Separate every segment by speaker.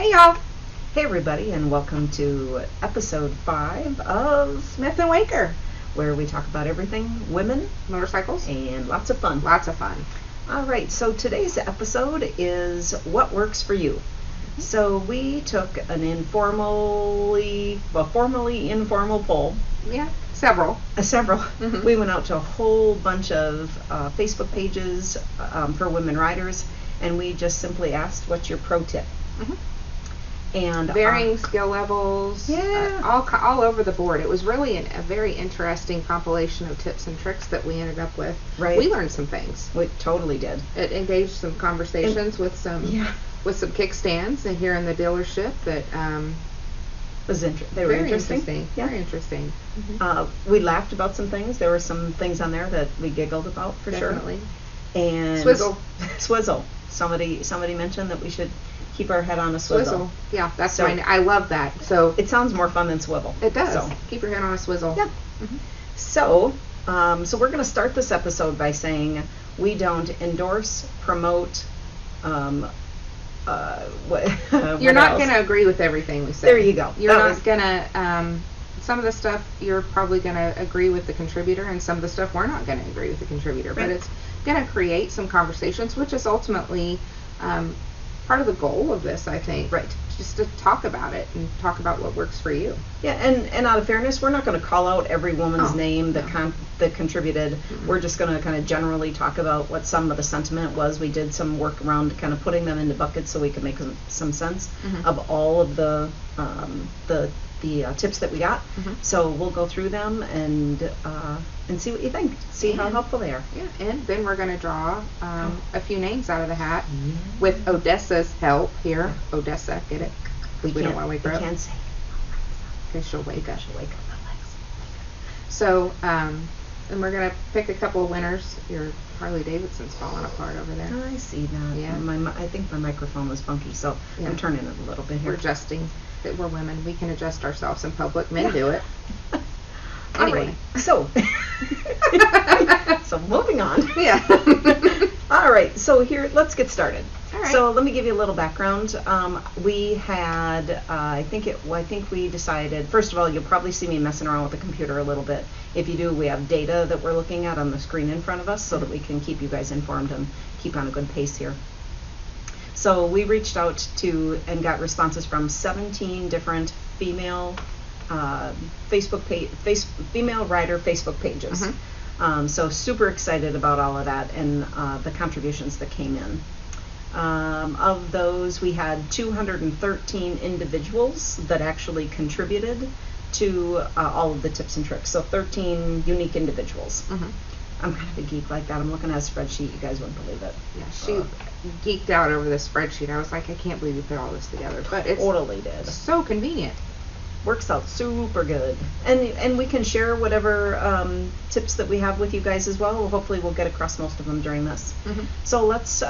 Speaker 1: Hey y'all!
Speaker 2: Hey everybody, and welcome to episode 5 of
Speaker 1: Smith and Waker,
Speaker 2: where we talk about everything women,
Speaker 1: motorcycles,
Speaker 2: and lots of fun.
Speaker 1: Lots of fun.
Speaker 2: Alright, so today's episode is what works for you. So we took an formally informal poll.
Speaker 1: Yeah, several.
Speaker 2: Several.
Speaker 1: Mm-hmm.
Speaker 2: We went out to a whole bunch of Facebook pages for women riders, and we just simply asked, what's your pro tip?
Speaker 1: Mm-hmm.
Speaker 2: And
Speaker 1: varying skill levels,
Speaker 2: yeah,
Speaker 1: all over the board. It was really a very interesting compilation of tips and tricks that we ended up with.
Speaker 2: Right.
Speaker 1: We learned some things.
Speaker 2: We totally did.
Speaker 1: It engaged some conversations with some kickstands and here in the dealership that
Speaker 2: they were interesting.
Speaker 1: Yeah. Very interesting. Mm-hmm.
Speaker 2: We laughed about some things. There were some things on there that we giggled about for
Speaker 1: Definitely.
Speaker 2: Sure. And swizzle. Somebody mentioned that we should keep our head on a swizzle.
Speaker 1: Yeah, that's fine. I love that. So
Speaker 2: it sounds more fun than swivel.
Speaker 1: It does. So keep your head on a swizzle.
Speaker 2: Yeah. Mm-hmm. So we're going to start this episode by saying we don't endorse, promote.
Speaker 1: You're not going to agree with everything we say.
Speaker 2: There you go.
Speaker 1: You're not going to. Some of the stuff you're probably going to agree with the contributor, and some of the stuff we're not going to agree with the contributor. Right. But it's going to create some conversations, which is ultimately part of the goal of this, I think.
Speaker 2: Right.
Speaker 1: Just to talk about it and talk about what works for you.
Speaker 2: Yeah, and out of fairness, we're not going to call out every woman's name that contributed. Mm-hmm. We're just going to kind of generally talk about what some of the sentiment was. We did some work around kind of putting them into buckets so we could make some sense of all of the tips that we got. Mm-hmm. So we'll go through them and see what you think. See how helpful they are.
Speaker 1: Yeah, and then we're going to draw a few names out of the hat with Odessa's help here. Odessa, get it? We don't want to wake her up.
Speaker 2: We can't say.
Speaker 1: Because she'll wake up. So, and we're going to pick a couple of winners. Your Harley-Davidson's falling apart over there.
Speaker 2: I see that.
Speaker 1: Yeah.
Speaker 2: I think my microphone was funky, so I'm turning it a little bit here.
Speaker 1: We're adjusting. We're women. We can adjust ourselves in public. Men do it. Anyway.
Speaker 2: All right. So moving on.
Speaker 1: Yeah.
Speaker 2: All right. So here, let's get started.
Speaker 1: All right.
Speaker 2: So let me give you a little background. We had, I think we decided. First of all, you'll probably see me messing around with the computer a little bit. If you do, we have data that we're looking at on the screen in front of us, so that we can keep you guys informed and keep on a good pace here. So we reached out to and got responses from 17 different female female rider Facebook pages. Mm-hmm. So super excited about all of that and the contributions that came in. Of those, we had 213 individuals that actually contributed to all of the tips and tricks. So 13 unique individuals. Mm-hmm. I'm kind of a geek like that. I'm looking at a spreadsheet. You guys wouldn't believe it.
Speaker 1: Yeah, she geeked out over this spreadsheet. I was like, I can't believe you put all this together. But it's
Speaker 2: totally did.
Speaker 1: So convenient.
Speaker 2: Works out super good. And we can share whatever tips that we have with you guys as well. Hopefully we'll get across most of them during this. Mm-hmm. So let's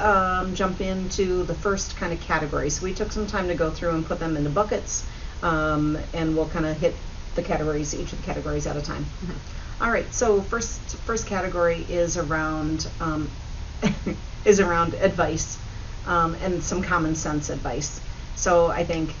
Speaker 2: jump into the first kind of category. So we took some time to go through and put them into buckets, and we'll kind of hit the categories, each of the categories at a time. Mm-hmm. All right, so first category is around advice, and some common sense advice. So I think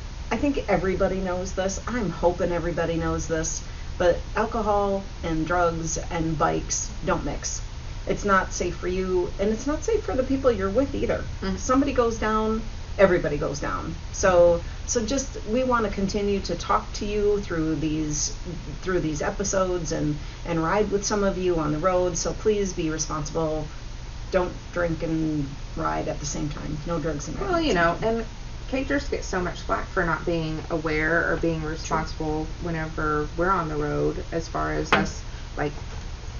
Speaker 2: everybody knows this. I'm hoping everybody knows this, but alcohol and drugs and bikes don't mix. It's not safe for you, and it's not safe for the people you're with either. Mm-hmm. If somebody goes down, everybody goes down. So just, we want to continue to talk to you through these episodes and ride with some of you on the road. So please be responsible. Don't drink and ride at the same time. No drugs and ride.
Speaker 1: Well, and cagers get so much flack for not being aware or being responsible whenever we're on the road, as far as us, like,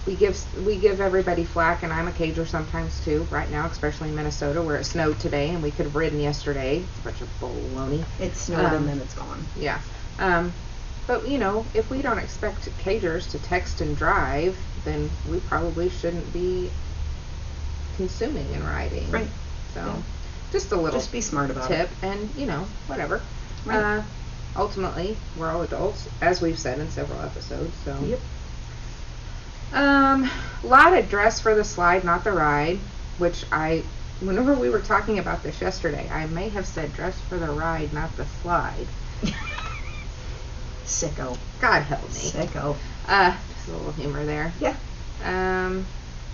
Speaker 1: we give everybody flack, and I'm a cager sometimes too, right now, especially in Minnesota, where it snowed today and we could have ridden yesterday. It's a bunch of baloney.
Speaker 2: It snowed and then it's gone.
Speaker 1: Yeah. But, if we don't expect cagers to text and drive, then we probably shouldn't be consuming and riding.
Speaker 2: Right.
Speaker 1: So, just a little
Speaker 2: be smart about
Speaker 1: tip,
Speaker 2: it.
Speaker 1: and, whatever.
Speaker 2: Right.
Speaker 1: Ultimately, we're all adults, as we've said in several episodes, so.
Speaker 2: Yep.
Speaker 1: Lot of dress for the slide, not the ride, which I whenever we were talking about this yesterday, I may have said dress for the ride, not the slide.
Speaker 2: Sicko.
Speaker 1: God help me.
Speaker 2: Sicko.
Speaker 1: Just a little humor there.
Speaker 2: Yeah.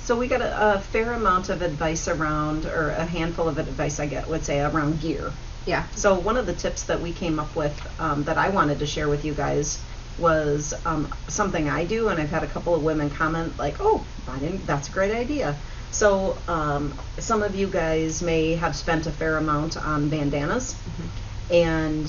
Speaker 2: So we got a fair amount of advice around, or a handful of advice I would say around gear.
Speaker 1: Yeah.
Speaker 2: So one of the tips that we came up with that I wanted to share with you guys was something I do, and I've had a couple of women comment like, "Oh, that's a great idea." So some of you guys may have spent a fair amount on bandanas, and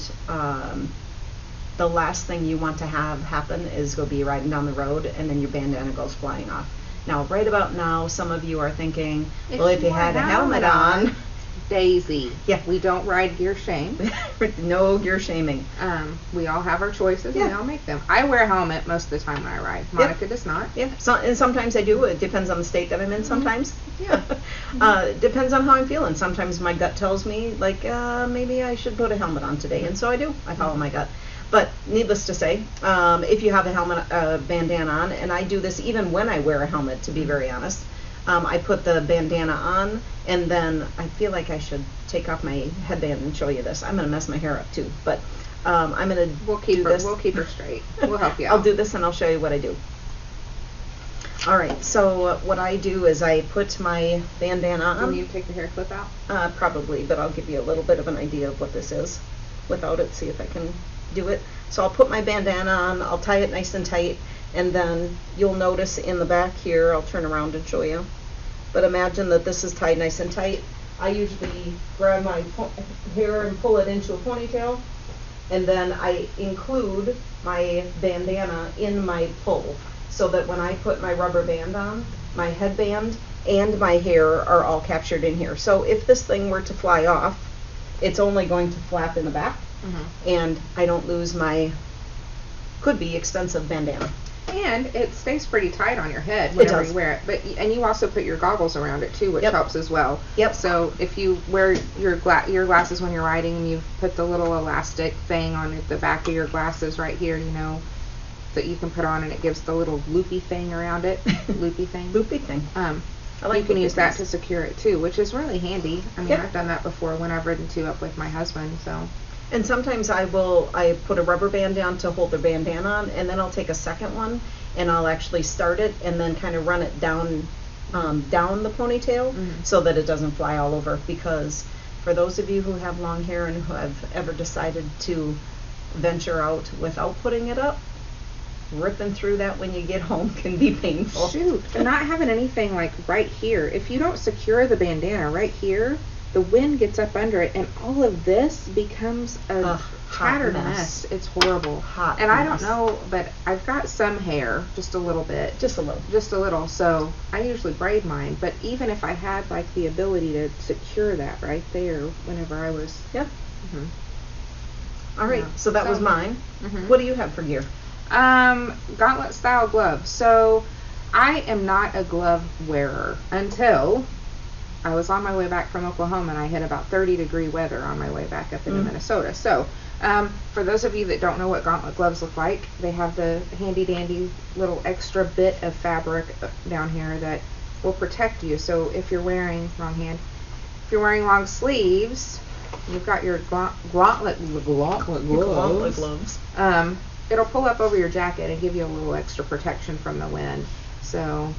Speaker 2: the last thing you want to have happen is go be riding down the road and then your bandana goes flying off. Now, right about now, some of you are thinking, well, if you had a helmet on.
Speaker 1: Daisy.
Speaker 2: Yeah.
Speaker 1: We don't ride gear shame.
Speaker 2: No gear shaming.
Speaker 1: We all have our choices, and we all make them. I wear a helmet most of the time when I ride. Monica does not.
Speaker 2: Yeah. And sometimes I do. It depends on the state that I'm in sometimes.
Speaker 1: Yeah.
Speaker 2: It depends on how I'm feeling. Sometimes my gut tells me, like, maybe I should put a helmet on today. And so I do. I follow my gut. But needless to say, if you have a helmet, bandana on, and I do this even when I wear a helmet, to be very honest, I put the bandana on, and then I feel like I should take off my headband and show you this. I'm going to mess my hair up too, but I'm going to
Speaker 1: We'll keep her straight. We'll help you out.
Speaker 2: I'll do this and I'll show you what I do. All right, so what I do is I put my bandana on.
Speaker 1: Can you take the hair clip out?
Speaker 2: Probably, but I'll give you a little bit of an idea of what this is without it, see if I can do it. So I'll put my bandana on, I'll tie it nice and tight, and then you'll notice in the back here, I'll turn around and show you, but imagine that this is tied nice and tight. I usually grab my hair and pull it into a ponytail, and then I include my bandana in my pull, so that when I put my rubber band on, my headband and my hair are all captured in here. So if this thing were to fly off, it's only going to flap in the back, and I don't lose my could be expensive bandana.
Speaker 1: And it stays pretty tight on your head whenever you wear it. And you also put your goggles around it too, which helps as well.
Speaker 2: Yep.
Speaker 1: So if you wear your glasses when you're riding, and you put the little elastic thing on the back of your glasses right here, you know, that you can put on, and it gives the little loopy thing around it. Loopy thing.
Speaker 2: Loopy thing.
Speaker 1: I like you can use that to secure it too, which is really handy. I mean, I've done that before when I've ridden two up with my husband. So.
Speaker 2: And sometimes I put a rubber band down to hold the bandana on, and then I'll take a second one and I'll actually start it and then kind of run it down the ponytail so that it doesn't fly all over. Because for those of you who have long hair and who have ever decided to venture out without putting it up, ripping through that when you get home can be painful.
Speaker 1: Shoot, and not having anything like right here. If you don't secure the bandana right here, the wind gets up under it, and all of this becomes a tattered mess. It's horrible. And I don't know, but I've got some hair, just a little bit.
Speaker 2: Just a little.
Speaker 1: Just a little. So I usually braid mine, but even if I had like the ability to secure that right there whenever I was.
Speaker 2: Yep. All right, so that was mine. What do you have for gear?
Speaker 1: Gauntlet style gloves. So I am not a glove wearer until I was on my way back from Oklahoma, and I hit about 30-degree weather on my way back up into Minnesota. So for those of you that don't know what Gauntlet gloves look like, they have the handy dandy little extra bit of fabric down here that will protect you. So if you're wearing, if you're wearing long sleeves, you've got your Gauntlet gloves. It'll pull up over your jacket and give you a little extra protection from the wind. So,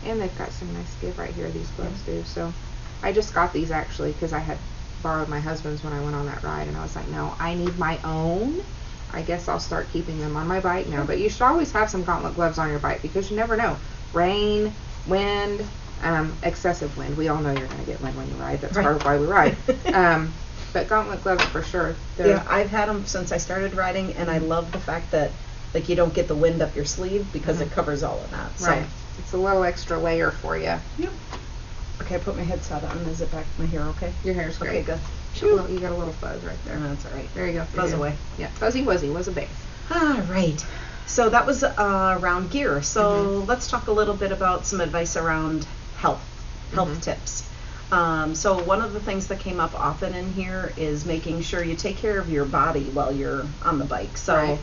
Speaker 1: and they've got some nice give right here, these gloves do. So I just got these actually because I had borrowed my husband's when I went on that ride, and I was like, no, I need my own. I guess I'll start keeping them on my bike now. But you should always have some Gauntlet gloves on your bike because you never know. Rain, wind, excessive wind. We all know you're going to get wind when you ride. That's part of why we ride. But Gauntlet gloves for sure.
Speaker 2: Yeah, I've had them since I started riding, and I love the fact that like you don't get the wind up your sleeve because it covers all of that. So.
Speaker 1: Right. It's a little extra layer for you.
Speaker 2: Yep. Okay, I put my headset on. Is it back my hair okay?
Speaker 1: Your hair's great.
Speaker 2: Okay, good.
Speaker 1: You got a little fuzz right there.
Speaker 2: That's all right.
Speaker 1: There you go.
Speaker 2: Fuzz away.
Speaker 1: Yeah, fuzzy wuzzy was a base.
Speaker 2: All right. So that was around gear. So let's talk a little bit about some advice around health tips. So one of the things that came up often in here is making sure you take care of your body while you're on the bike. So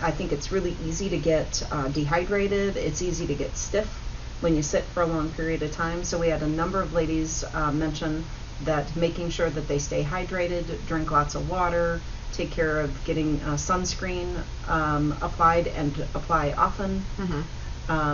Speaker 2: I think it's really easy to get dehydrated. It's easy to get stiff. when you sit for a long period of time. So we had a number of ladies mention that making sure that they stay hydrated, drink lots of water, take care of getting sunscreen applied and apply often.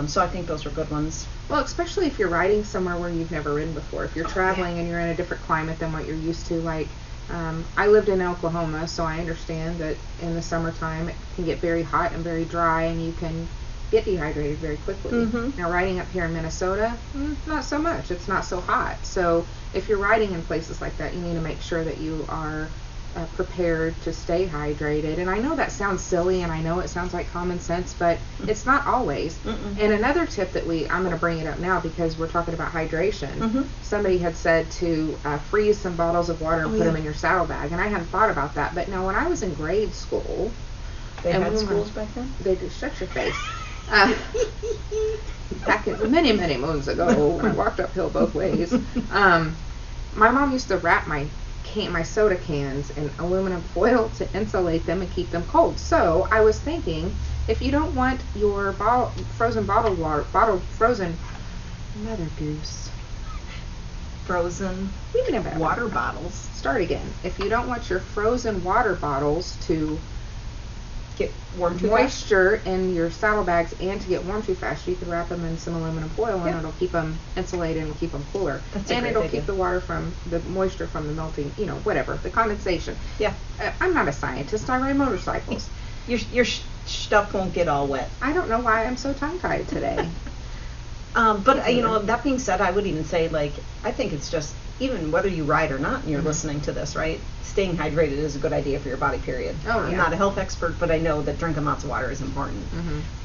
Speaker 2: So I think those are good ones.
Speaker 1: Well, especially if you're riding somewhere where you've never ridden before. If you're traveling and you're in a different climate than what you're used to, like I lived in Oklahoma, so I understand that in the summertime it can get very hot and very dry, and you can get dehydrated very quickly. Now, riding up here in Minnesota, not so much. It's not so hot. So if you're riding in places like that, you need to make sure that you are prepared to stay hydrated. And I know that sounds silly, and I know it sounds like common sense, but it's not always. And another tip that I'm going to bring it up now because we're talking about hydration. Somebody had said to freeze some bottles of water and put them in your saddlebag, and I hadn't thought about that. But now when I was in grade school,
Speaker 2: they had schools back then?
Speaker 1: They did. Shut your face. Back in many moons ago, when I walked uphill both ways, my mom used to wrap my soda cans in aluminum foil to insulate them and keep them cold. So I was thinking, if you don't want your frozen mother goose,
Speaker 2: frozen water bottles.
Speaker 1: Start again. If you don't want your frozen water bottles to
Speaker 2: get warm too
Speaker 1: moisture in your saddlebags and to get warm too fast, you can wrap them in some aluminum foil and it'll keep them insulated and keep them cooler. And it'll keep the moisture from the melting, whatever, the condensation. I'm not a scientist. I ride motorcycles.
Speaker 2: Your stuff won't get all wet.
Speaker 1: I don't know why I'm so tongue-tied today.
Speaker 2: But that being said, I would even say, I think it's just, even whether you ride or not and you're listening to this, right? Staying hydrated is a good idea for your body, period. I'm not a health expert, but I know that drinking lots of water is important.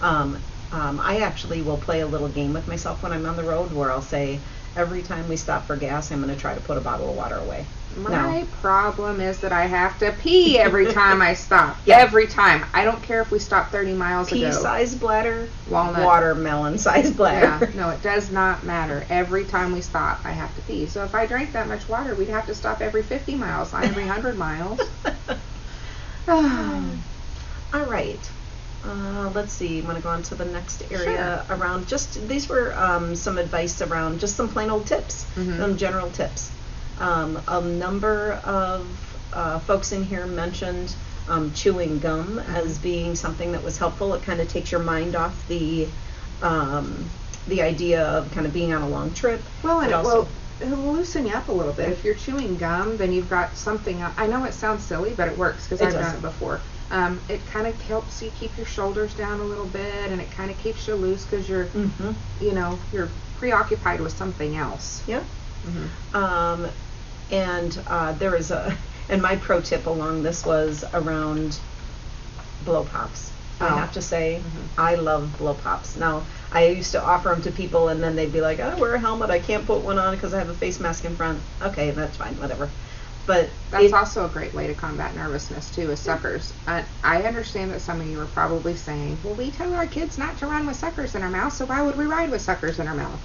Speaker 2: I actually will play a little game with myself when I'm on the road where I'll say, every time we stop for gas, I'm going to try to put a bottle of water away.
Speaker 1: My problem is that I have to pee every time I stop. Every time. I don't care if we stop 30 miles ago.
Speaker 2: Pea-sized bladder,
Speaker 1: walnut,
Speaker 2: watermelon-sized bladder.
Speaker 1: No, it does not matter. Every time we stop, I have to pee. So if I drank that much water, we'd have to stop every 50 miles, not every 100 miles.
Speaker 2: All right. Let's see. I'm going to go on to the next area around these were some advice around just some plain old tips, some general tips. A number of folks in here mentioned chewing gum as being something that was helpful. It kind of takes your mind off the idea of kind of being on a long trip.
Speaker 1: Well, and it'll loosen you up a little bit. If you're chewing gum, then you've got something. I know it sounds silly, but it works because I've done it before. It kind of helps you keep your shoulders down a little bit, and it kind of keeps you loose because you're, you're preoccupied with something else.
Speaker 2: And there is and my pro tip along this was around blow pops. I have to say, I love blow pops. Now, I used to offer them to people, and then they'd be like, I wear a helmet, I can't put one on because I have a face mask in front. Okay, that's fine, whatever. But
Speaker 1: that's also a great way to combat nervousness too, is suckers. I understand that some of you are probably saying, well, we tell our kids not to run with suckers in our mouth, so why would we ride with suckers in our mouth?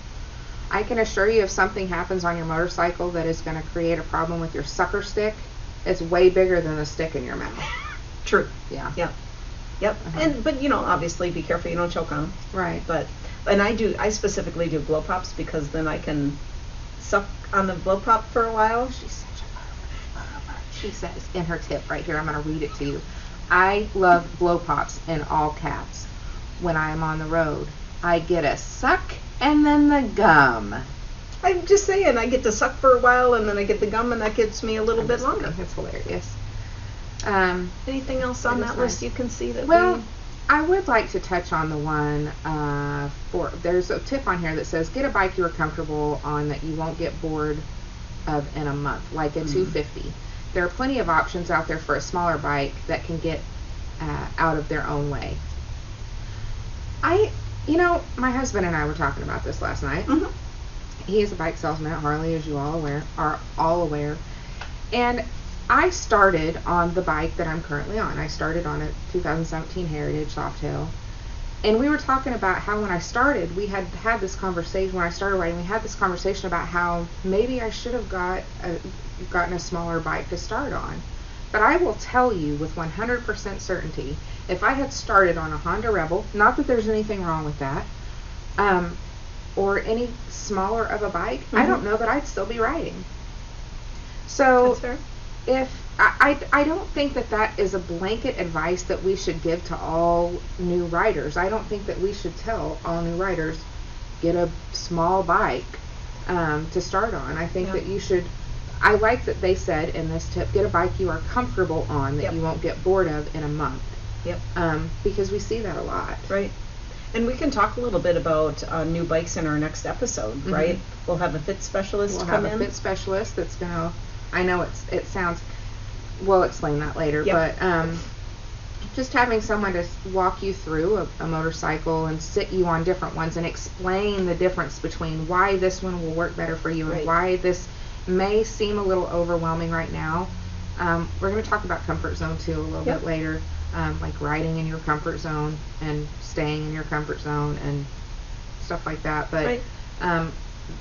Speaker 1: I can assure you, if something happens on your motorcycle that is going to create a problem with your sucker stick, it's way bigger than the stick in your mouth.
Speaker 2: True.
Speaker 1: Yeah.
Speaker 2: Yep. But obviously be careful you don't choke on them.
Speaker 1: Right.
Speaker 2: And I specifically do blow pops because then I can suck on the blow pop for a while.
Speaker 1: She's such a mother. She says in her tip right here, I'm going to read it to you. I love blow pops in all caps. When I am on the road, I get a suck and then the gum.
Speaker 2: I'm just saying, I get to suck for a while and then I get the gum, and that gets me a little bit longer.
Speaker 1: It's hilarious.
Speaker 2: Anything else on that list you can see that
Speaker 1: I would like to touch on the one there's a tip on here that says get a bike you're comfortable on that you won't get bored of in a month, like a 250. There are plenty of options out there for a smaller bike that can get out of their own way. My husband and I were talking about this last night. He is a bike salesman at Harley, as you are all aware. And I started on the bike that I'm currently on. I started on a 2017 Heritage Softail. And we were talking about how when I started, we had this conversation. When I started riding, we had this conversation about how maybe I should have gotten a smaller bike to start on. But I will tell you with 100% certainty, if I had started on a Honda Rebel, not that there's anything wrong with that, or any smaller of a bike,
Speaker 2: Mm-hmm.
Speaker 1: I don't know that I'd still be riding. So
Speaker 2: That's fair.
Speaker 1: if I don't think that is a blanket advice that we should give to all new riders. I don't think that we should tell all new riders, get a small bike to start on. I think that you should, I like that they said in this tip, get a bike you are comfortable on, that you won't get bored of in a month.
Speaker 2: Yep.
Speaker 1: Because we see that a lot.
Speaker 2: Right. And we can talk a little bit about new bikes in our next episode, right? We'll have a fit specialist come in.
Speaker 1: We'll have a fit specialist that's going to, I know it sounds, we'll explain that later, but just having someone to walk you through a motorcycle and sit you on different ones and explain the difference between why this one will work better for you and why this may seem a little overwhelming right now. We're going to talk about comfort zone too a little bit later, like riding in your comfort zone and staying in your comfort zone and stuff like that. But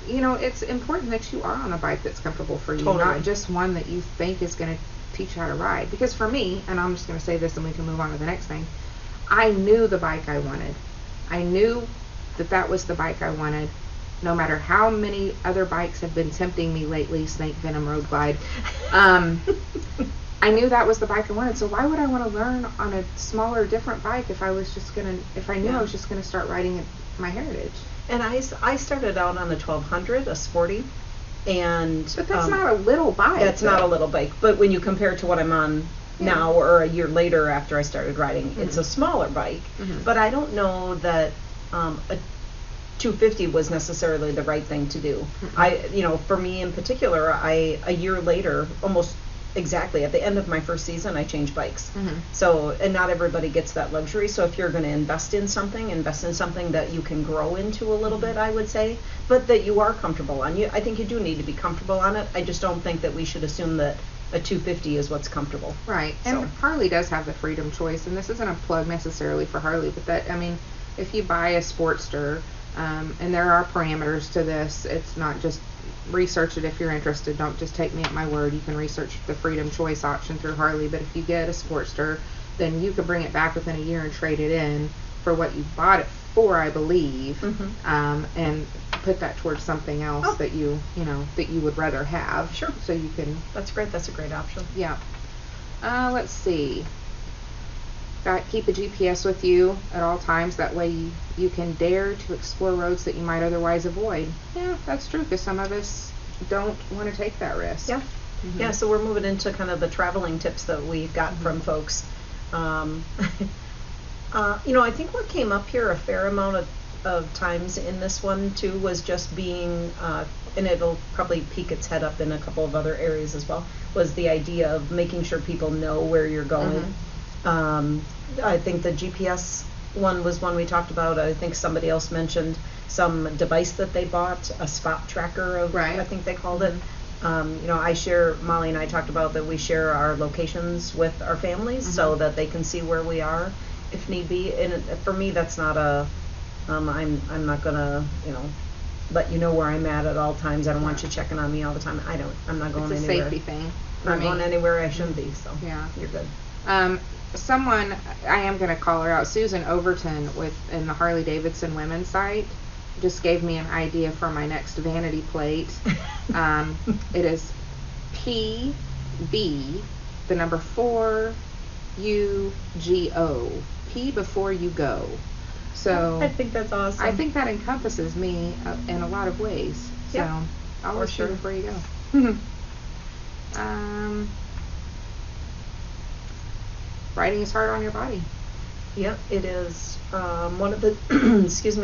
Speaker 1: you know, it's important that you are on a bike that's comfortable for you, not just one that you think is going to teach you how to ride. Because for me, and I'm just going to say this and we can move on to the next thing, I knew the bike I wanted. I knew that was the bike I wanted, no matter how many other bikes have been tempting me lately, Snake Venom, Road Glide. I knew that was the bike I wanted, so why would I want to learn on a smaller, different bike if I was just going to, if I knew I was just going to start riding my Heritage?
Speaker 2: And I started out on a 1200, a sporty, and
Speaker 1: but that's not a little bike.
Speaker 2: That's not a little bike. But when you compare it to what I'm on now, or a year later after I started riding, it's a smaller bike. But I don't know that a 250 was necessarily the right thing to do. You know, for me in particular, a year later, almost exactly at the end of my first season, I changed bikes. So, and not everybody gets that luxury. So if you're going to invest in something that you can grow into a little bit, I would say, but that you are comfortable on. I think you do need to be comfortable on it. I just don't think that we should assume that a 250 is what's comfortable.
Speaker 1: Right. And Harley does have the freedom choice, and this isn't a plug necessarily for Harley, but that, I mean, if you buy a Sportster, and there are parameters to this, it's not just research it if you're interested. Don't just take me at my word. You can research the freedom choice option through Harley, but if you get a Sportster, then you can bring it back within a year and trade it in for what you bought it for, I believe, and put that towards something else that you know that you would rather have.
Speaker 2: Sure.
Speaker 1: So you can.
Speaker 2: That's great. That's a great option.
Speaker 1: Yeah. Let's see. Keep a GPS with you at all times. That way you can dare to explore roads that you might otherwise avoid. Yeah, that's true, because some of us don't want to take that risk.
Speaker 2: Yeah. Yeah, so we're moving into kind of the traveling tips that we've got from folks. You know, I think what came up here a fair amount of times in this one too was just being, and it'll probably peek its head up in a couple of other areas as well, was the idea of making sure people know where you're going. I think the GPS one was one we talked about. I think somebody else mentioned some device that they bought, a spot tracker of, I think they called it. You know, Molly and I talked about that we share our locations with our families so that they can see where we are if need be. And for me, that's not I'm not gonna, you know, let you know where I'm at all times. I don't want you checking on me all the time. I'm not going anywhere.
Speaker 1: It's a safety thing.
Speaker 2: I'm not going anywhere I shouldn't be, so you're good.
Speaker 1: Someone, I am going to call her out, Susan Overton in the Harley-Davidson women's site, just gave me an idea for my next vanity plate. It is PB, the number 4, UGO. P before you go. So
Speaker 2: I think that's awesome.
Speaker 1: I think that encompasses me in a lot of ways. So I'll let you before you go. Riding is hard on your body.
Speaker 2: Yep, it is. One of the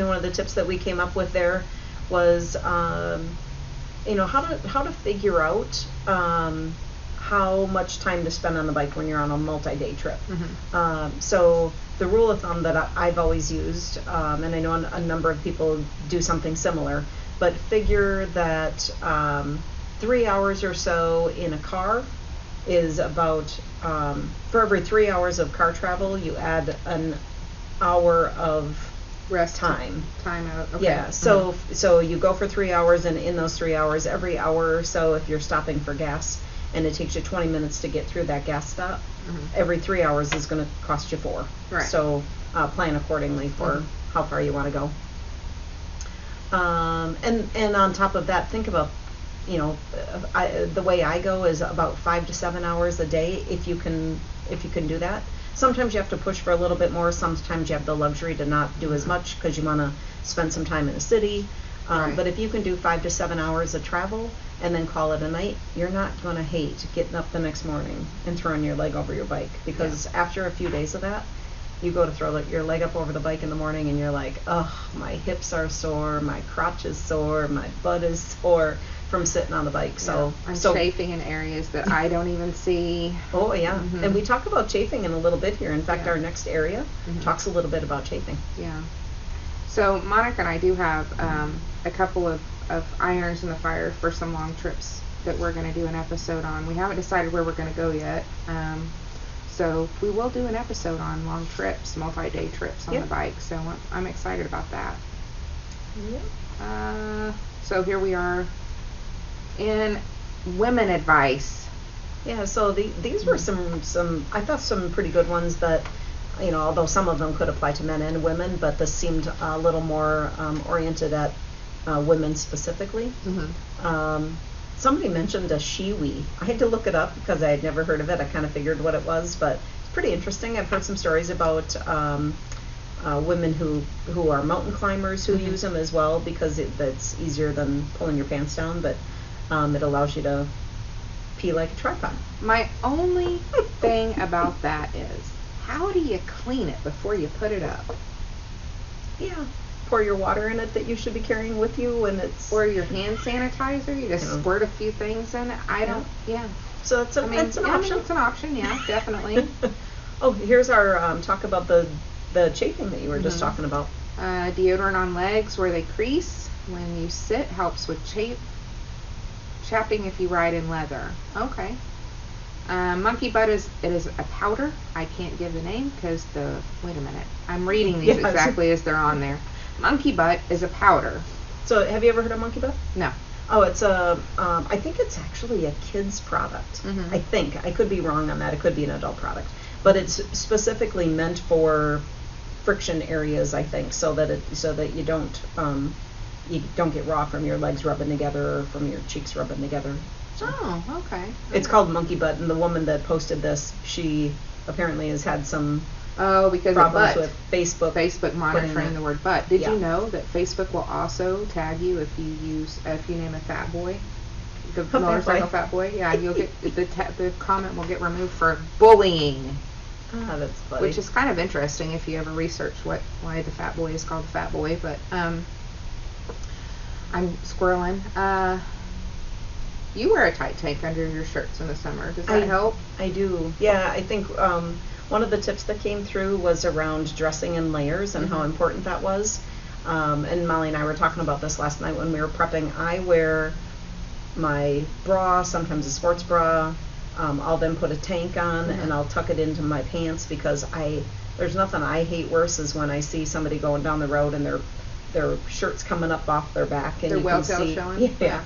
Speaker 2: one of the tips that we came up with there was you know, how to figure out how much time to spend on the bike when you're on a multi-day trip. So the rule of thumb that I've always used, and I know a number of people do something similar, but figure that 3 hours or so in a car is about, for every 3 hours of car travel, you add an hour of
Speaker 1: rest
Speaker 2: time
Speaker 1: out. Okay.
Speaker 2: Yeah, so you go for 3 hours, and in those 3 hours, every hour or so, if you're stopping for gas and it takes you 20 minutes to get through that gas stop, every 3 hours is going to cost you 4.
Speaker 1: Right.
Speaker 2: So plan accordingly for how far you want to go. And on top of that, think about, the way I go is about 5 to 7 hours a day, if you can do that. Sometimes you have to push for a little bit more. Sometimes you have the luxury to not do as much because you want to spend some time in the city.
Speaker 1: Right.
Speaker 2: But if you can do 5 to 7 hours of travel and then call it a night, you're not going to hate getting up the next morning and throwing your leg over your bike, because after a few days of that, you go to throw your leg up over the bike in the morning and you're like, oh, my hips are sore, my crotch is sore, my butt is sore from sitting on the bike. So
Speaker 1: I'm chafing in areas that I don't even see.
Speaker 2: Oh yeah,
Speaker 1: Mm-hmm.
Speaker 2: and we talk about chafing in a little bit here. In fact,
Speaker 1: Yeah.
Speaker 2: our next area talks a little bit about chafing.
Speaker 1: Yeah. So Monica and I do have a couple of irons in the fire for some long trips that we're going to do an episode on. We haven't decided where we're going to go yet. So we will do an episode on long trips, multi-day trips on the bike. So I'm excited about that.
Speaker 2: Yeah.
Speaker 1: So here we are in women advice.
Speaker 2: Yeah. So these were some I thought some pretty good ones that, although some of them could apply to men and women, but this seemed a little more oriented at women specifically.
Speaker 1: Mm-hmm.
Speaker 2: Somebody mentioned a shiwi. I had to look it up because I had never heard of it. I kind of figured what it was, but it's pretty interesting. I've heard some stories about women who are mountain climbers who use them as well, because it's easier than pulling your pants down, but it allows you to pee like a tripod.
Speaker 1: My only thing about that is, how do you clean it before you put it up?
Speaker 2: Yeah. Pour your water in it that you should be carrying with you when it's...
Speaker 1: Or your hand sanitizer, you just squirt a few things in it.
Speaker 2: So it's an option.
Speaker 1: It's an option, yeah, definitely.
Speaker 2: Oh, here's our talk about the chafing that you were just talking about.
Speaker 1: Deodorant on legs where they crease when you sit helps with chapping if you ride in leather. Okay. Monkey butt is a powder. I can't give the name because wait a minute. I'm reading these exactly as they're on there. Monkey butt is a powder.
Speaker 2: So have you ever heard of monkey butt?
Speaker 1: No.
Speaker 2: Oh, it's I think it's actually a kid's product.
Speaker 1: Mm-hmm.
Speaker 2: I think. I could be wrong on that. It could be an adult product. But it's specifically meant for friction areas, I think, so that you don't get raw from your legs rubbing together or from your cheeks rubbing together. So.
Speaker 1: Oh, okay.
Speaker 2: It's called monkey butt, and the woman that posted this, she apparently has had some
Speaker 1: because
Speaker 2: problems
Speaker 1: of
Speaker 2: with Facebook
Speaker 1: monitoring the word butt. Did
Speaker 2: Yeah.
Speaker 1: you know that Facebook will also tag you if you name a fat boy, the motorcycle fat boy? Yeah, you'll get the comment will get removed for bullying.
Speaker 2: Ah, that's funny.
Speaker 1: Which is kind of interesting if you ever research why the fat boy is called the fat boy. But I'm squirreling. You wear a tight tank under your shirts in the summer. Does that help?
Speaker 2: I do. Yeah, I think one of the tips that came through was around dressing in layers and how important that was. And Molly and I were talking about this last night when we were prepping. I wear my bra, sometimes a sports bra. I'll then put a tank on and I'll tuck it into my pants, because there's nothing I hate worse is when I see somebody going down the road and their shirt's coming up off their back and
Speaker 1: their
Speaker 2: you can
Speaker 1: welltail
Speaker 2: see.
Speaker 1: showing.
Speaker 2: Yeah.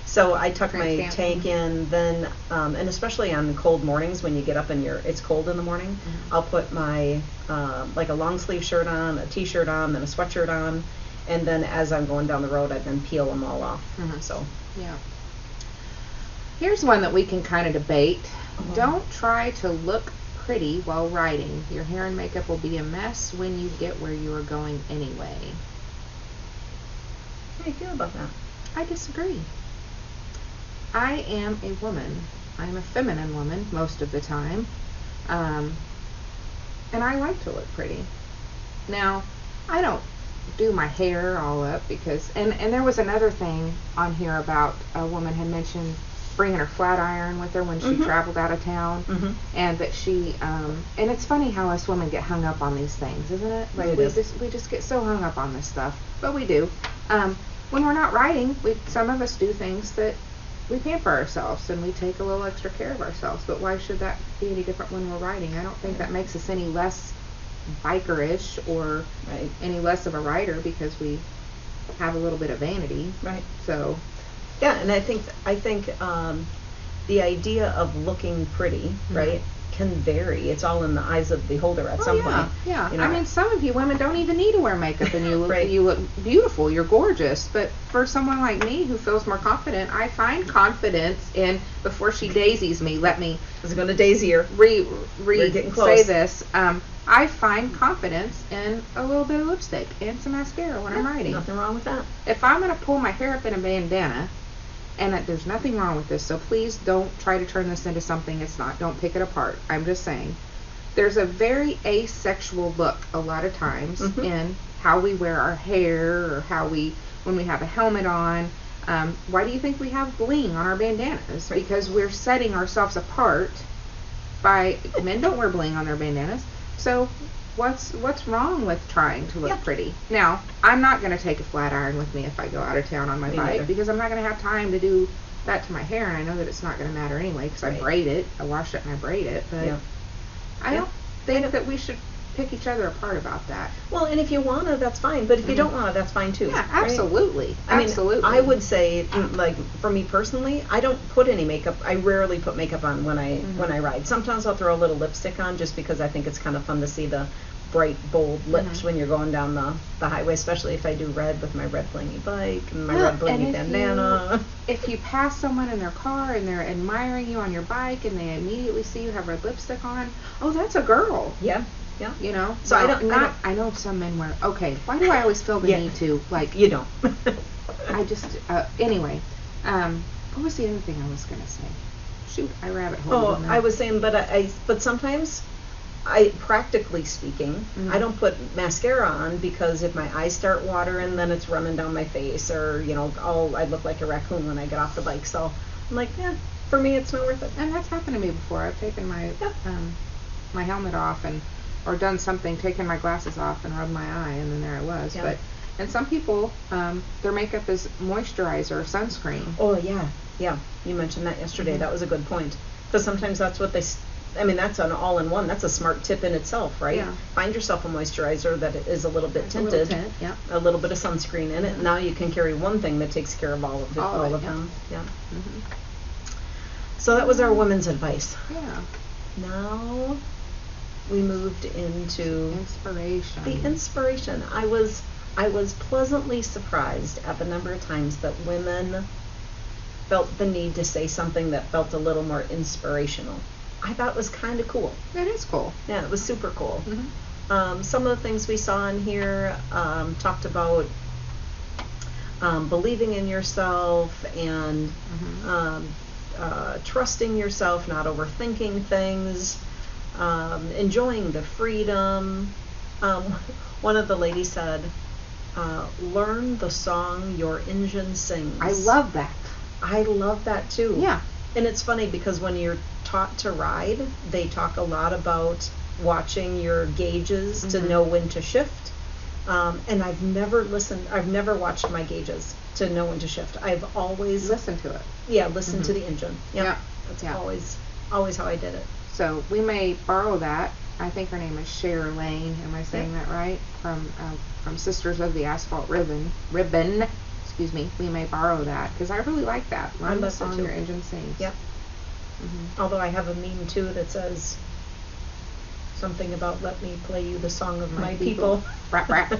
Speaker 2: So I tuck my
Speaker 1: Transparent.
Speaker 2: tank in, then, and especially on cold mornings when you get up and it's cold in the morning, I'll put my, like a long sleeve shirt on, a t-shirt on, then a sweatshirt on, and then as I'm going down the road, I then peel them all off. So.
Speaker 1: Yeah. Here's one that we can kind of debate. Don't try to look pretty while riding. Your hair and makeup will be a mess when you get where you are going anyway.
Speaker 2: How do you feel about that?
Speaker 1: I disagree. I am a woman. I'm a feminine woman most of the time. And I like to look pretty. Now, I don't do my hair all up because, and there was another thing on here about a woman had mentioned bringing her flat iron with her when she traveled out of town, and that she, and it's funny how us women get hung up on these things, isn't it? Like we just get so hung up on this stuff, but we do. When we're not riding, some of us do things that we pamper ourselves and we take a little extra care of ourselves. But why should that be any different when we're riding? I don't think that makes us any less biker-ish or any less of a rider because we have a little bit of vanity.
Speaker 2: Right.
Speaker 1: So.
Speaker 2: Yeah, and I think the idea of looking pretty, right, can vary. It's all in the eyes of the beholder at some point.
Speaker 1: Yeah.
Speaker 2: You know?
Speaker 1: I mean, some of you women don't even need to wear makeup, and you look
Speaker 2: Right.
Speaker 1: you look beautiful. You're gorgeous. But for someone like me who feels more confident, I find confidence in, before she daisies me, let me
Speaker 2: I was going to daisy her. We're getting
Speaker 1: say
Speaker 2: close.
Speaker 1: this. I find confidence in a little bit of lipstick and some mascara when I'm writing.
Speaker 2: Nothing wrong with that.
Speaker 1: If I'm going to pull my hair up in a bandana, and there's nothing wrong with this, so please don't try to turn this into something it's not. Don't pick it apart. I'm just saying. There's a very asexual look a lot of times in how we wear our hair, or when we have a helmet on. Why do you think we have bling on our bandanas?
Speaker 2: Right.
Speaker 1: Because we're setting ourselves apart by, men don't wear bling on their bandanas. So what's wrong with trying to look pretty? Now, I'm not going to take a flat iron with me if I go out of town on my bike, because I'm not going to have time to do that to my hair, and I know that it's not going to matter anyway, because I braid it. I wash it and I braid it. But I don't think that we should pick each other apart about that.
Speaker 2: Well, and if you want to, that's fine. But if you don't want to, that's fine too.
Speaker 1: Yeah,
Speaker 2: right?
Speaker 1: absolutely.
Speaker 2: I mean,
Speaker 1: Absolutely.
Speaker 2: I would say, like, for me personally, I don't put any makeup. I rarely put makeup on when I ride. Sometimes I'll throw a little lipstick on just because I think it's kind of fun to see the bright, bold lips when you're going down the highway, especially if I do red with my red blingy bike and my red blingy bandana.
Speaker 1: If you pass someone in their car and they're admiring you on your bike and they immediately see you have red lipstick on, oh, that's a girl.
Speaker 2: Yeah.
Speaker 1: You know?
Speaker 2: So
Speaker 1: I know some men wear, okay, why do I always feel the need to, like...
Speaker 2: You don't.
Speaker 1: I just, anyway, what was the other thing I was going to say? Shoot, I rabbit holed.
Speaker 2: I was saying, but sometimes, practically speaking, I don't put mascara on because if my eyes start watering, then it's running down my face, or, you know, I look like a raccoon when I get off the bike. So I'm like, for me, it's not worth it.
Speaker 1: And that's happened to me before. I've taken my my helmet off or done something, taken my glasses off and rubbed my eye, and then there I was.
Speaker 2: Yeah.
Speaker 1: And some people, their makeup is moisturizer or sunscreen.
Speaker 2: Oh yeah. You mentioned that yesterday. That was a good point. Because sometimes that's what that's an all-in-one. That's a smart tip in itself, right?
Speaker 1: Yeah.
Speaker 2: Find yourself a moisturizer that is a little bit tinted, a little bit of sunscreen in it. Now you can carry one thing that takes care of all of them. Yeah. So that was our women's advice.
Speaker 1: Yeah.
Speaker 2: Now we moved into
Speaker 1: inspiration.
Speaker 2: The inspiration. I was pleasantly surprised at the number of times that women felt the need to say something that felt a little more inspirational. I thought it was kind of cool.
Speaker 1: That is cool.
Speaker 2: Yeah, it was super cool. Some of the things we saw in here talked about believing in yourself and trusting yourself, not overthinking things, enjoying the freedom. One of the ladies said, learn the song your engine sings.
Speaker 1: I love that.
Speaker 2: I love that too.
Speaker 1: Yeah.
Speaker 2: And it's funny because when you're taught to ride, they talk a lot about watching your gauges to know when to shift. And I've never watched my gauges to know when to shift. I've always
Speaker 1: listened to it.
Speaker 2: Yeah, listened to the engine.
Speaker 1: Yeah.
Speaker 2: That's always how I did it.
Speaker 1: So we may borrow that. I think her name is Cher Lane. Am I saying that right? From Sisters of the Asphalt Ribbon. Excuse me. We may borrow that because I really like that. Learn the song your engine sings.
Speaker 2: Yep. Although I have a meme too that says something about "Let me play you the song of my people."
Speaker 1: Rap, rap.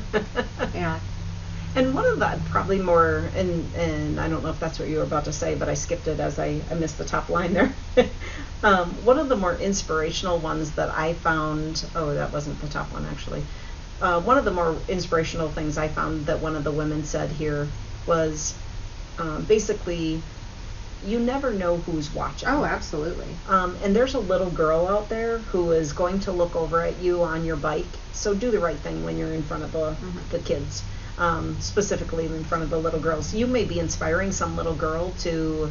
Speaker 1: Yeah.
Speaker 2: And one of the probably more, and I don't know if that's what you were about to say, but I skipped it as I missed the top line there. One of the more inspirational ones that I found, that wasn't the top one actually. One of the more inspirational things I found that one of the women said here was basically, you never know who's watching.
Speaker 1: Oh, absolutely.
Speaker 2: And there's a little girl out there who is going to look over at you on your bike, so do the right thing when you're in front of the kids. Specifically in front of the little girls. You may be inspiring some little girl to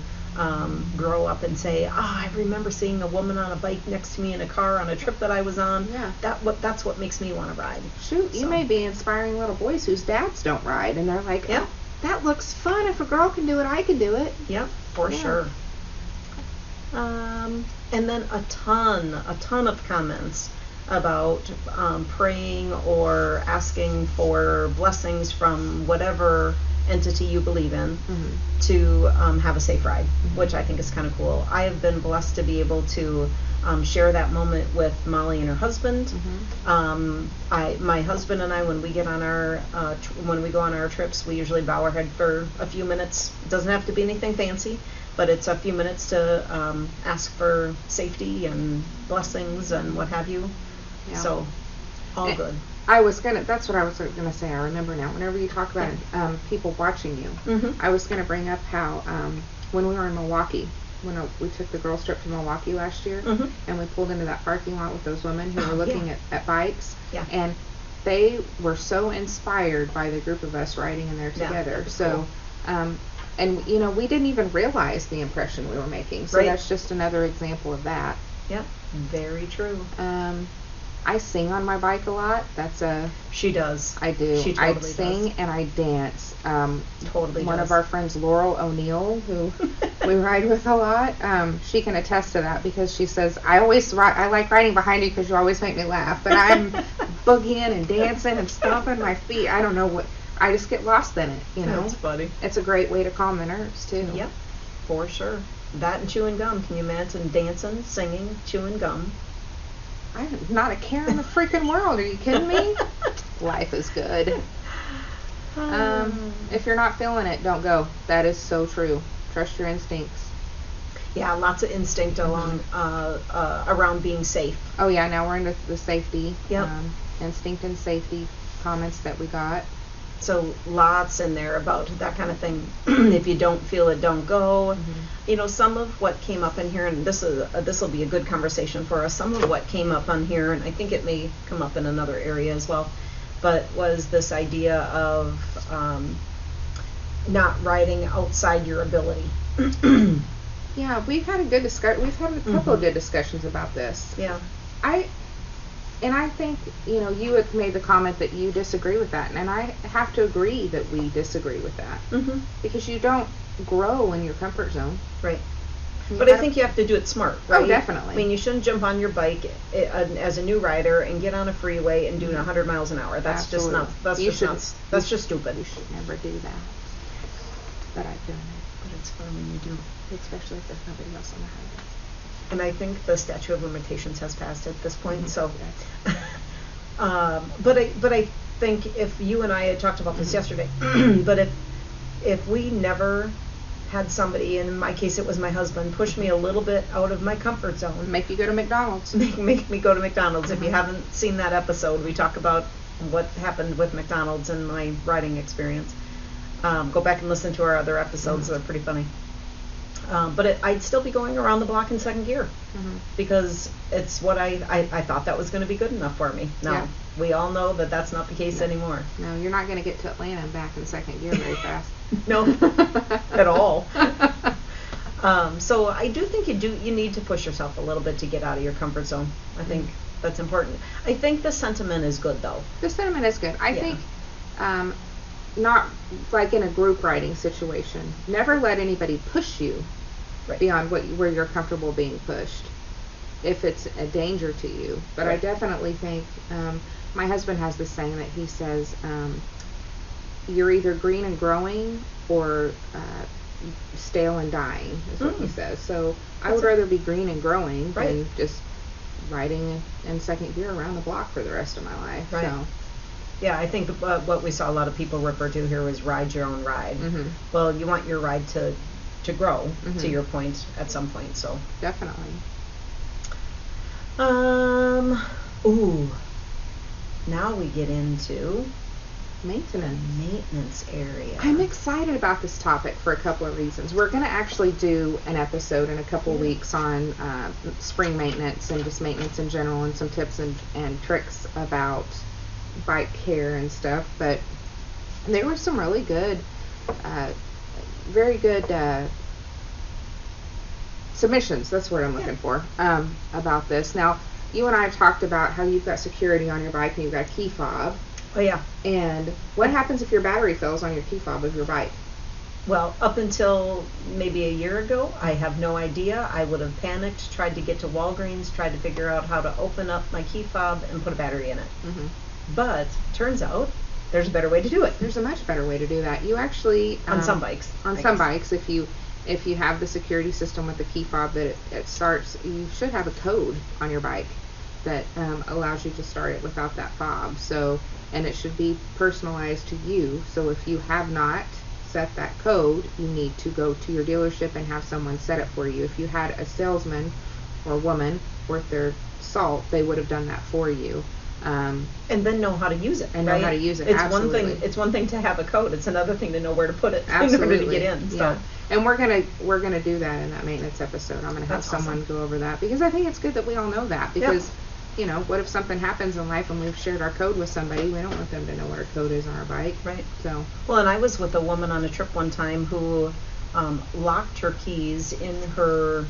Speaker 2: grow up and say, I remember seeing a woman on a bike next to me in a car on a trip that I was on. Yeah. That's what makes me want to ride.
Speaker 1: Shoot, you may be inspiring little boys whose dads don't ride, and they're like, oh, that looks fun. If a girl can do it, I can do it.
Speaker 2: Yep, for sure. And then a ton of comments about praying or asking for blessings from whatever entity you believe in to have a safe ride, which I think is kind of cool. I have been blessed to be able to share that moment with Molly and her husband.
Speaker 1: Mm-hmm.
Speaker 2: My husband and I, when we get on our when we go on our trips, we usually bow our head for a few minutes. It doesn't have to be anything fancy, but it's a few minutes to ask for safety and blessings and what have you.
Speaker 1: Yeah.
Speaker 2: So, all good.
Speaker 1: That's what I was gonna say. I remember now. Whenever you talk about people watching you,
Speaker 2: Mm-hmm.
Speaker 1: I was gonna bring up how when we were in Milwaukee, when we took the girls trip to Milwaukee last year,
Speaker 2: Mm-hmm.
Speaker 1: and we pulled into that parking lot with those women who were looking at bikes,
Speaker 2: Yeah.
Speaker 1: and they were so inspired by the group of us riding in there
Speaker 2: Yeah,
Speaker 1: together.
Speaker 2: that was
Speaker 1: So, and you know, we didn't even realize the impression we were making. So
Speaker 2: Right.
Speaker 1: that's just another example of that.
Speaker 2: Yep, very true.
Speaker 1: I sing on my bike a lot.
Speaker 2: She does.
Speaker 1: I do.
Speaker 2: She
Speaker 1: I
Speaker 2: totally
Speaker 1: sing
Speaker 2: does.
Speaker 1: and I dance.
Speaker 2: Totally
Speaker 1: One
Speaker 2: does.
Speaker 1: of our friends, Laurel O'Neill, who we ride with a lot, she can attest to that because she says, I like riding behind you because you always make me laugh. But I'm boogieing and dancing and stomping my feet. I don't know what. I just get lost in it, you know.
Speaker 2: That's funny.
Speaker 1: It's a great way to calm the nerves, too.
Speaker 2: Yep, for sure. That and chewing gum. Can you imagine dancing, singing, chewing gum?
Speaker 1: I'm not a care in the freaking world. Are you kidding me? Life is good. If you're not feeling it, don't go. That is so true. Trust your instincts.
Speaker 2: Yeah, lots of instinct along around being safe.
Speaker 1: Oh yeah, now we're into the safety.
Speaker 2: Yep.
Speaker 1: Instinct and safety comments that we got.
Speaker 2: So lots in there about that kind of thing. If you don't feel it, don't go.
Speaker 1: Mm-hmm.
Speaker 2: You know, some of what came up in here, and this will be a good conversation for us. Some of what came up on here, and I think it may come up in another area as well, but was this idea of not riding outside your ability.
Speaker 1: Yeah, we've had a good discussion. We've had a couple of good discussions about this.
Speaker 2: Yeah.
Speaker 1: I think, you know, you had made the comment that you disagree with that, and I have to agree that we disagree with that.
Speaker 2: Mm-hmm.
Speaker 1: Because you don't grow in your comfort zone.
Speaker 2: Right. But I think you have to do it smart, right?
Speaker 1: Oh, definitely.
Speaker 2: I mean, you shouldn't jump on your bike as a new rider and get on a freeway and do 100 miles an hour. That's
Speaker 1: Absolutely.
Speaker 2: just not. That's just stupid.
Speaker 1: You should never do that. But I've done it.
Speaker 2: But it's fun when you do.
Speaker 1: Especially if there's nobody else on the highway.
Speaker 2: And I think the statute of limitations has passed at this point.
Speaker 1: Mm-hmm.
Speaker 2: So, but I think if you and I had talked about this yesterday, but if we never had somebody, and in my case it was my husband, push me a little bit out of my comfort zone,
Speaker 1: Make you go to McDonald's.
Speaker 2: make me go to McDonald's. If you haven't seen that episode, we talk about what happened with McDonald's and my riding experience. Go back and listen to our other episodes; they're pretty funny. But I'd still be going around the block in second gear because it's what I thought that was going to be good enough for me. Now, we all know that that's not the case anymore.
Speaker 1: No, you're not going to get to Atlanta and back in second gear very fast.
Speaker 2: No, at all. So I do think you need to push yourself a little bit to get out of your comfort zone. I think that's important. I think the sentiment is good, though.
Speaker 1: The sentiment is good. I think not like in a group riding situation. Never let anybody push you beyond where you're comfortable being pushed, if it's a danger to you. But I definitely think my husband has this saying that he says, you're either green and growing or stale and dying, is what he says. So I would rather be green and growing than just riding in second gear around the block for the rest of my life.
Speaker 2: Right.
Speaker 1: So.
Speaker 2: Yeah, I think what we saw a lot of people refer to here was ride your own ride. Well, you want your ride to grow, to your point, at some point. So
Speaker 1: Definitely.
Speaker 2: Now we get into
Speaker 1: maintenance
Speaker 2: area.
Speaker 1: I'm excited about this topic for a couple of reasons. We're going to actually do an episode in a couple of weeks on spring maintenance and just maintenance in general, and some tips and tricks about bike care and stuff. But there were some really good, very good submissions, that's what I'm looking for, about this. Now, you and I have talked about how you've got security on your bike and you've got a key fob.
Speaker 2: Oh, yeah.
Speaker 1: And what happens if your battery fails on your key fob of your bike?
Speaker 2: Well, up until maybe a year ago, I have no idea. I would have panicked, tried to get to Walgreens, tried to figure out how to open up my key fob and put a battery in it. But turns out there's a better way to do it.
Speaker 1: There's a much better way to do that. You actually
Speaker 2: on some bikes.
Speaker 1: On some bikes, if you if you have the security system with the key fob that it starts, you should have a code on your bike that allows you to start it without that fob. So, and it should be personalized to you. So if you have not set that code, you need to go to your dealership and have someone set it for you. If you had a salesman or woman worth their salt, they would have done that for you.
Speaker 2: And then know how to use it.
Speaker 1: And
Speaker 2: right?
Speaker 1: know how to use it.
Speaker 2: It's
Speaker 1: Absolutely.
Speaker 2: one thing. It's one thing to have a code. It's another thing to know where to put it
Speaker 1: Absolutely.
Speaker 2: in order to get in. So.
Speaker 1: Yeah. And we're gonna do that in that maintenance episode. I'm gonna have
Speaker 2: That's
Speaker 1: someone
Speaker 2: awesome.
Speaker 1: go over that, because I think it's good that we all know that, because you know, what if something happens in life and we've shared our code with somebody? We don't want them to know what our code is on our bike.
Speaker 2: Right.
Speaker 1: So.
Speaker 2: Well, and I was with a woman on a trip one time who locked her keys in her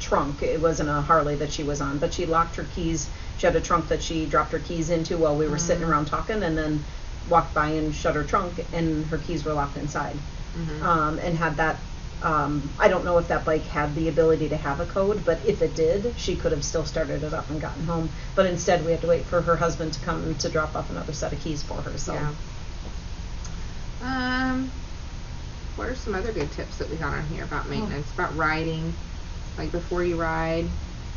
Speaker 2: trunk. It wasn't a Harley that she was on, but she locked her keys. She had a trunk that she dropped her keys into while we were sitting around talking, and then walked by and shut her trunk, and her keys were locked inside. And had that. I don't know if that bike had the ability to have a code, but if it did, she could have still started it up and gotten home. But instead, we had to wait for her husband to come to drop off another set of keys for her. So.
Speaker 1: Yeah. What are some other good tips that we got on here about maintenance, about riding, like before you ride?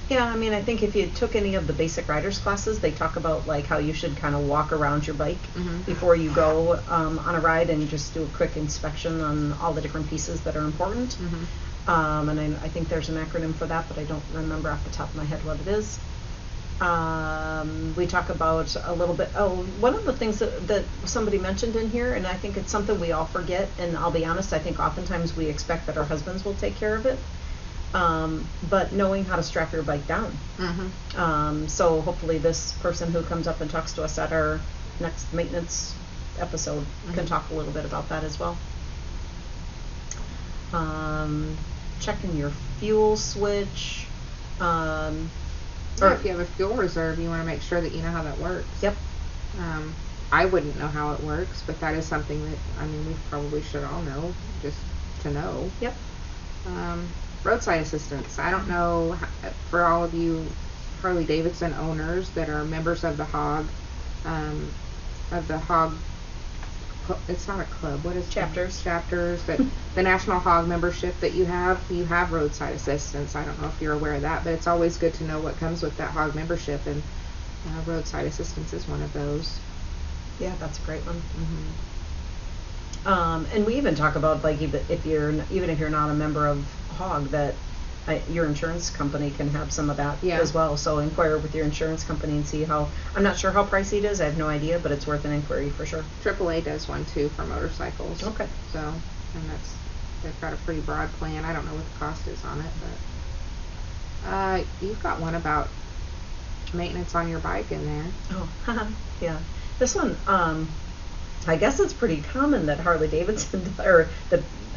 Speaker 2: Yeah, I mean, I think if you took any of the basic riders classes, they talk about like how you should kind of walk around your bike before you go on a ride, and just do a quick inspection on all the different pieces that are important. And I think there's an acronym for that, but I don't remember off the top of my head what it is. We talk about a little bit, one of the things that somebody mentioned in here, and I think it's something we all forget, and I'll be honest, I think oftentimes we expect that our husbands will take care of it. But knowing how to strap your bike down. So hopefully this person who comes up and talks to us at our next maintenance episode can talk a little bit about that as well. Checking your fuel switch.
Speaker 1: Or if you have a fuel reserve, you want to make sure that you know how that works.
Speaker 2: Yep.
Speaker 1: I wouldn't know how it works, but that is something that, I mean, we probably should all know, just to know.
Speaker 2: Yep.
Speaker 1: Roadside Assistance. I don't know, for all of you Harley-Davidson owners that are members of the HOG, it's not a club, what is
Speaker 2: Chapters.
Speaker 1: Chapters, but the National HOG membership that you have Roadside Assistance. I don't know if you're aware of that, but it's always good to know what comes with that HOG membership, and Roadside Assistance is one of those.
Speaker 2: Yeah, that's a great one. And we even talk about, like, even if you're not a member of HOG, that your insurance company can have some of that as well. So inquire with your insurance company and see how. I'm not sure how pricey it is. I have no idea, but it's worth an inquiry for sure.
Speaker 1: AAA does one too for motorcycles.
Speaker 2: Okay.
Speaker 1: So, and they've got a pretty broad plan. I don't know what the cost is on it, but you've got one about maintenance on your bike in there.
Speaker 2: Oh, yeah. This one, I guess it's pretty common that Harley-Davidson, or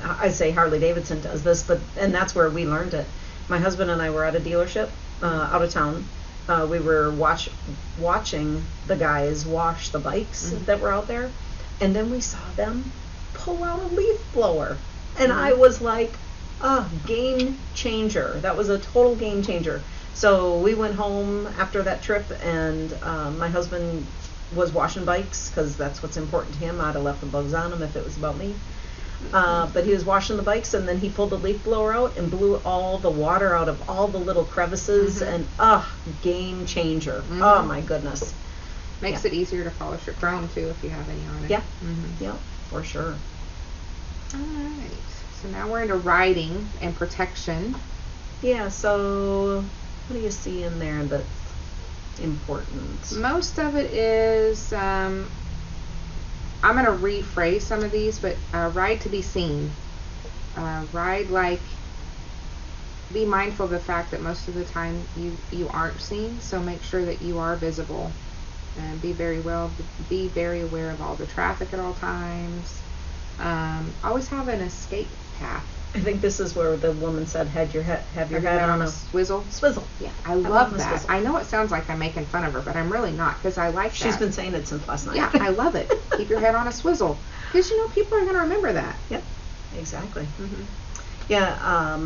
Speaker 2: I say Harley-Davidson does this, and that's where we learned it. My husband and I were at a dealership out of town. We were watching the guys wash the bikes that were out there, and then we saw them pull out a leaf blower, and I was like, game changer. That was a total game changer. So we went home after that trip, and my husband was washing bikes, because that's what's important to him. I'd have left the bugs on him if it was about me. But he was washing the bikes, and then he pulled the leaf blower out and blew all the water out of all the little crevices, and game changer. Oh my goodness.
Speaker 1: Makes it easier to polish your chrome too if you have any on it.
Speaker 2: Yeah. Yeah, for sure.
Speaker 1: Alright. So now we're into riding and protection.
Speaker 2: Yeah, so what do you see in there that's important?
Speaker 1: Most of it is, I'm going to rephrase some of these, but ride to be seen. Ride like, be mindful of the fact that most of the time you aren't seen, so make sure that you are visible, and be very aware of all the traffic at all times. Always have an escape path.
Speaker 2: I think this is where the woman said, have your head on a
Speaker 1: swizzle.
Speaker 2: Swizzle.
Speaker 1: Yeah, I love that. I know it sounds like I'm making fun of her, but I'm really not, because I like that.
Speaker 2: She's been saying it since last night.
Speaker 1: Yeah, I love it. Keep your head on a swizzle, because people are going to remember that.
Speaker 2: Yep, exactly. Yeah.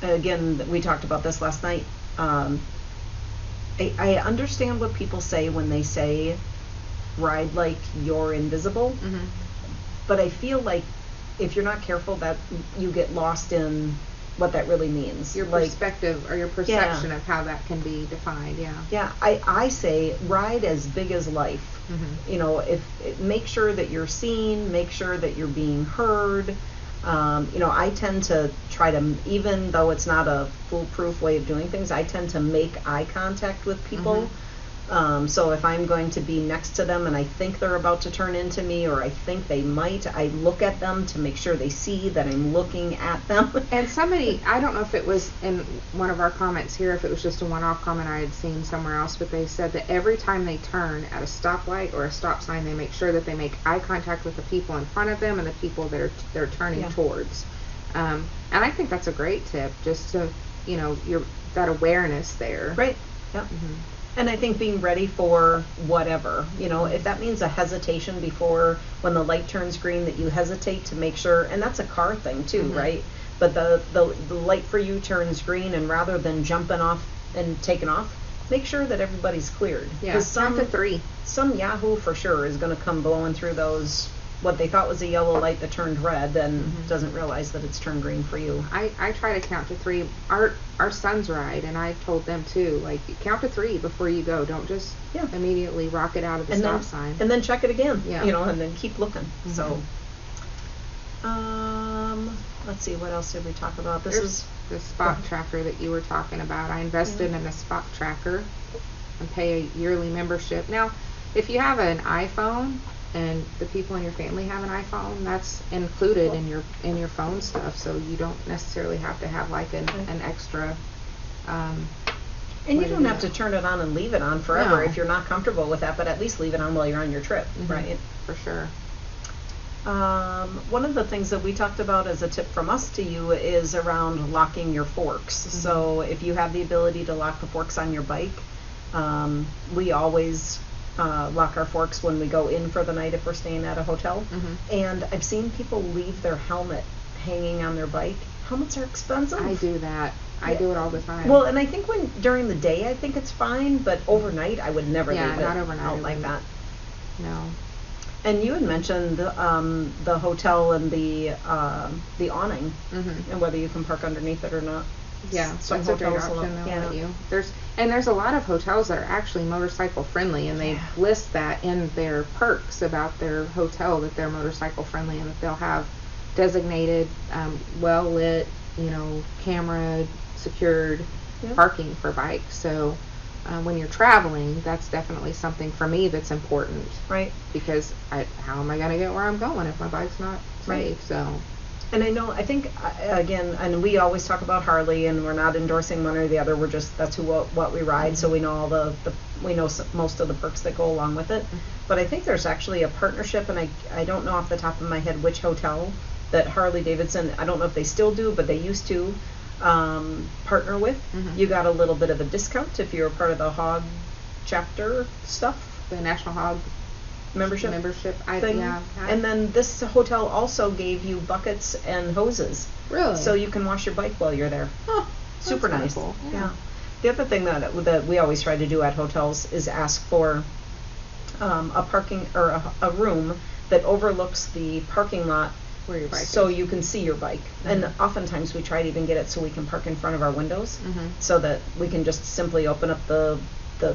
Speaker 2: Again, we talked about this last night. I understand what people say when they say ride like you're invisible, but I feel like if you're not careful, that you get lost in what that really means.
Speaker 1: Your perspective or your perception of how that can be defined.
Speaker 2: Yeah, I say ride as big as life. You know, make sure that you're seen, make sure that you're being heard. You know, I tend to try to, even though it's not a foolproof way of doing things, I tend to make eye contact with people. So if I'm going to be next to them and I think they're about to turn into me, or I think they might, I look at them to make sure they see that I'm looking at them.
Speaker 1: And somebody, I don't know if it was in one of our comments here, if it was just a one-off comment I had seen somewhere else, but they said that every time they turn at a stoplight or a stop sign, they make sure that they make eye contact with the people in front of them and the people that they're turning towards. And I think that's a great tip, just to, you know, that awareness there.
Speaker 2: Right. Yep. And I think being ready for whatever, you know, if that means a hesitation before when the light turns green, that you hesitate to make sure, and that's a car thing too, right? But the light for you turns green, and rather than jumping off and taking off, make sure that everybody's cleared.
Speaker 1: Yeah, count to 3.
Speaker 2: Some Yahoo for sure is going to come blowing through those, what they thought was a yellow light that turned red, and doesn't realize that it's turned green for you.
Speaker 1: I try to count to 3. Our sons ride, and I told them too, like, count to 3 before you go. Don't just immediately rocket out of the stop sign.
Speaker 2: And then check it again, you know, and then keep looking. So, let's see, what else did we talk about? This is
Speaker 1: the spot tracker that you were talking about. I invested in a spot tracker and pay a yearly membership. Now, if you have an iPhone and the people in your family have an iPhone, that's included in your phone stuff, so you don't necessarily have to have like an extra
Speaker 2: and you don't have to turn it on and leave it on forever if you're not comfortable with that, but at least leave it on while you're on your trip, right?
Speaker 1: For sure.
Speaker 2: One of the things that we talked about as a tip from us to you is around locking your forks. So if you have the ability to lock the forks on your bike, we always lock our forks when we go in for the night if we're staying at a hotel. And I've seen people leave their helmet hanging on their bike. Helmets are expensive.
Speaker 1: I do that. I do it all the time.
Speaker 2: Well, and I think during the day I think it's fine, but overnight I would never leave it
Speaker 1: not overnight
Speaker 2: out like that.
Speaker 1: No.
Speaker 2: And you had mentioned the hotel and the awning, and whether you can park underneath it or not.
Speaker 1: Yeah,
Speaker 2: some
Speaker 1: that's a great
Speaker 2: hotels
Speaker 1: option. They'll let you. There's a lot of hotels that are actually motorcycle friendly, and they list that in their perks about their hotel, that they're motorcycle friendly, and that they'll have designated, well lit, you know, camera secured parking for bikes. So when you're traveling, that's definitely something for me that's important,
Speaker 2: right?
Speaker 1: Because how am I going to get where I'm going if my bike's not safe? So.
Speaker 2: And I think, again, and we always talk about Harley, and we're not endorsing one or the other. We're just, that's what we ride, so we know all we know most of the perks that go along with it. But I think there's actually a partnership, and I don't know off the top of my head which hotel that Harley-Davidson, I don't know if they still do, but they used to partner with. You got a little bit of a discount if you're a part of the Hog chapter stuff.
Speaker 1: The National Hog membership
Speaker 2: thing. And then this hotel also gave you buckets and hoses.
Speaker 1: Really?
Speaker 2: So you can wash your bike while you're there.
Speaker 1: Oh,
Speaker 2: super nice.
Speaker 1: Cool.
Speaker 2: Yeah. The other thing that we always try to do at hotels is ask for a parking or a room that overlooks the parking lot
Speaker 1: where your bike
Speaker 2: so
Speaker 1: is.
Speaker 2: You can see your bike. And oftentimes we try to even get it so we can park in front of our windows, so that we can just simply open up the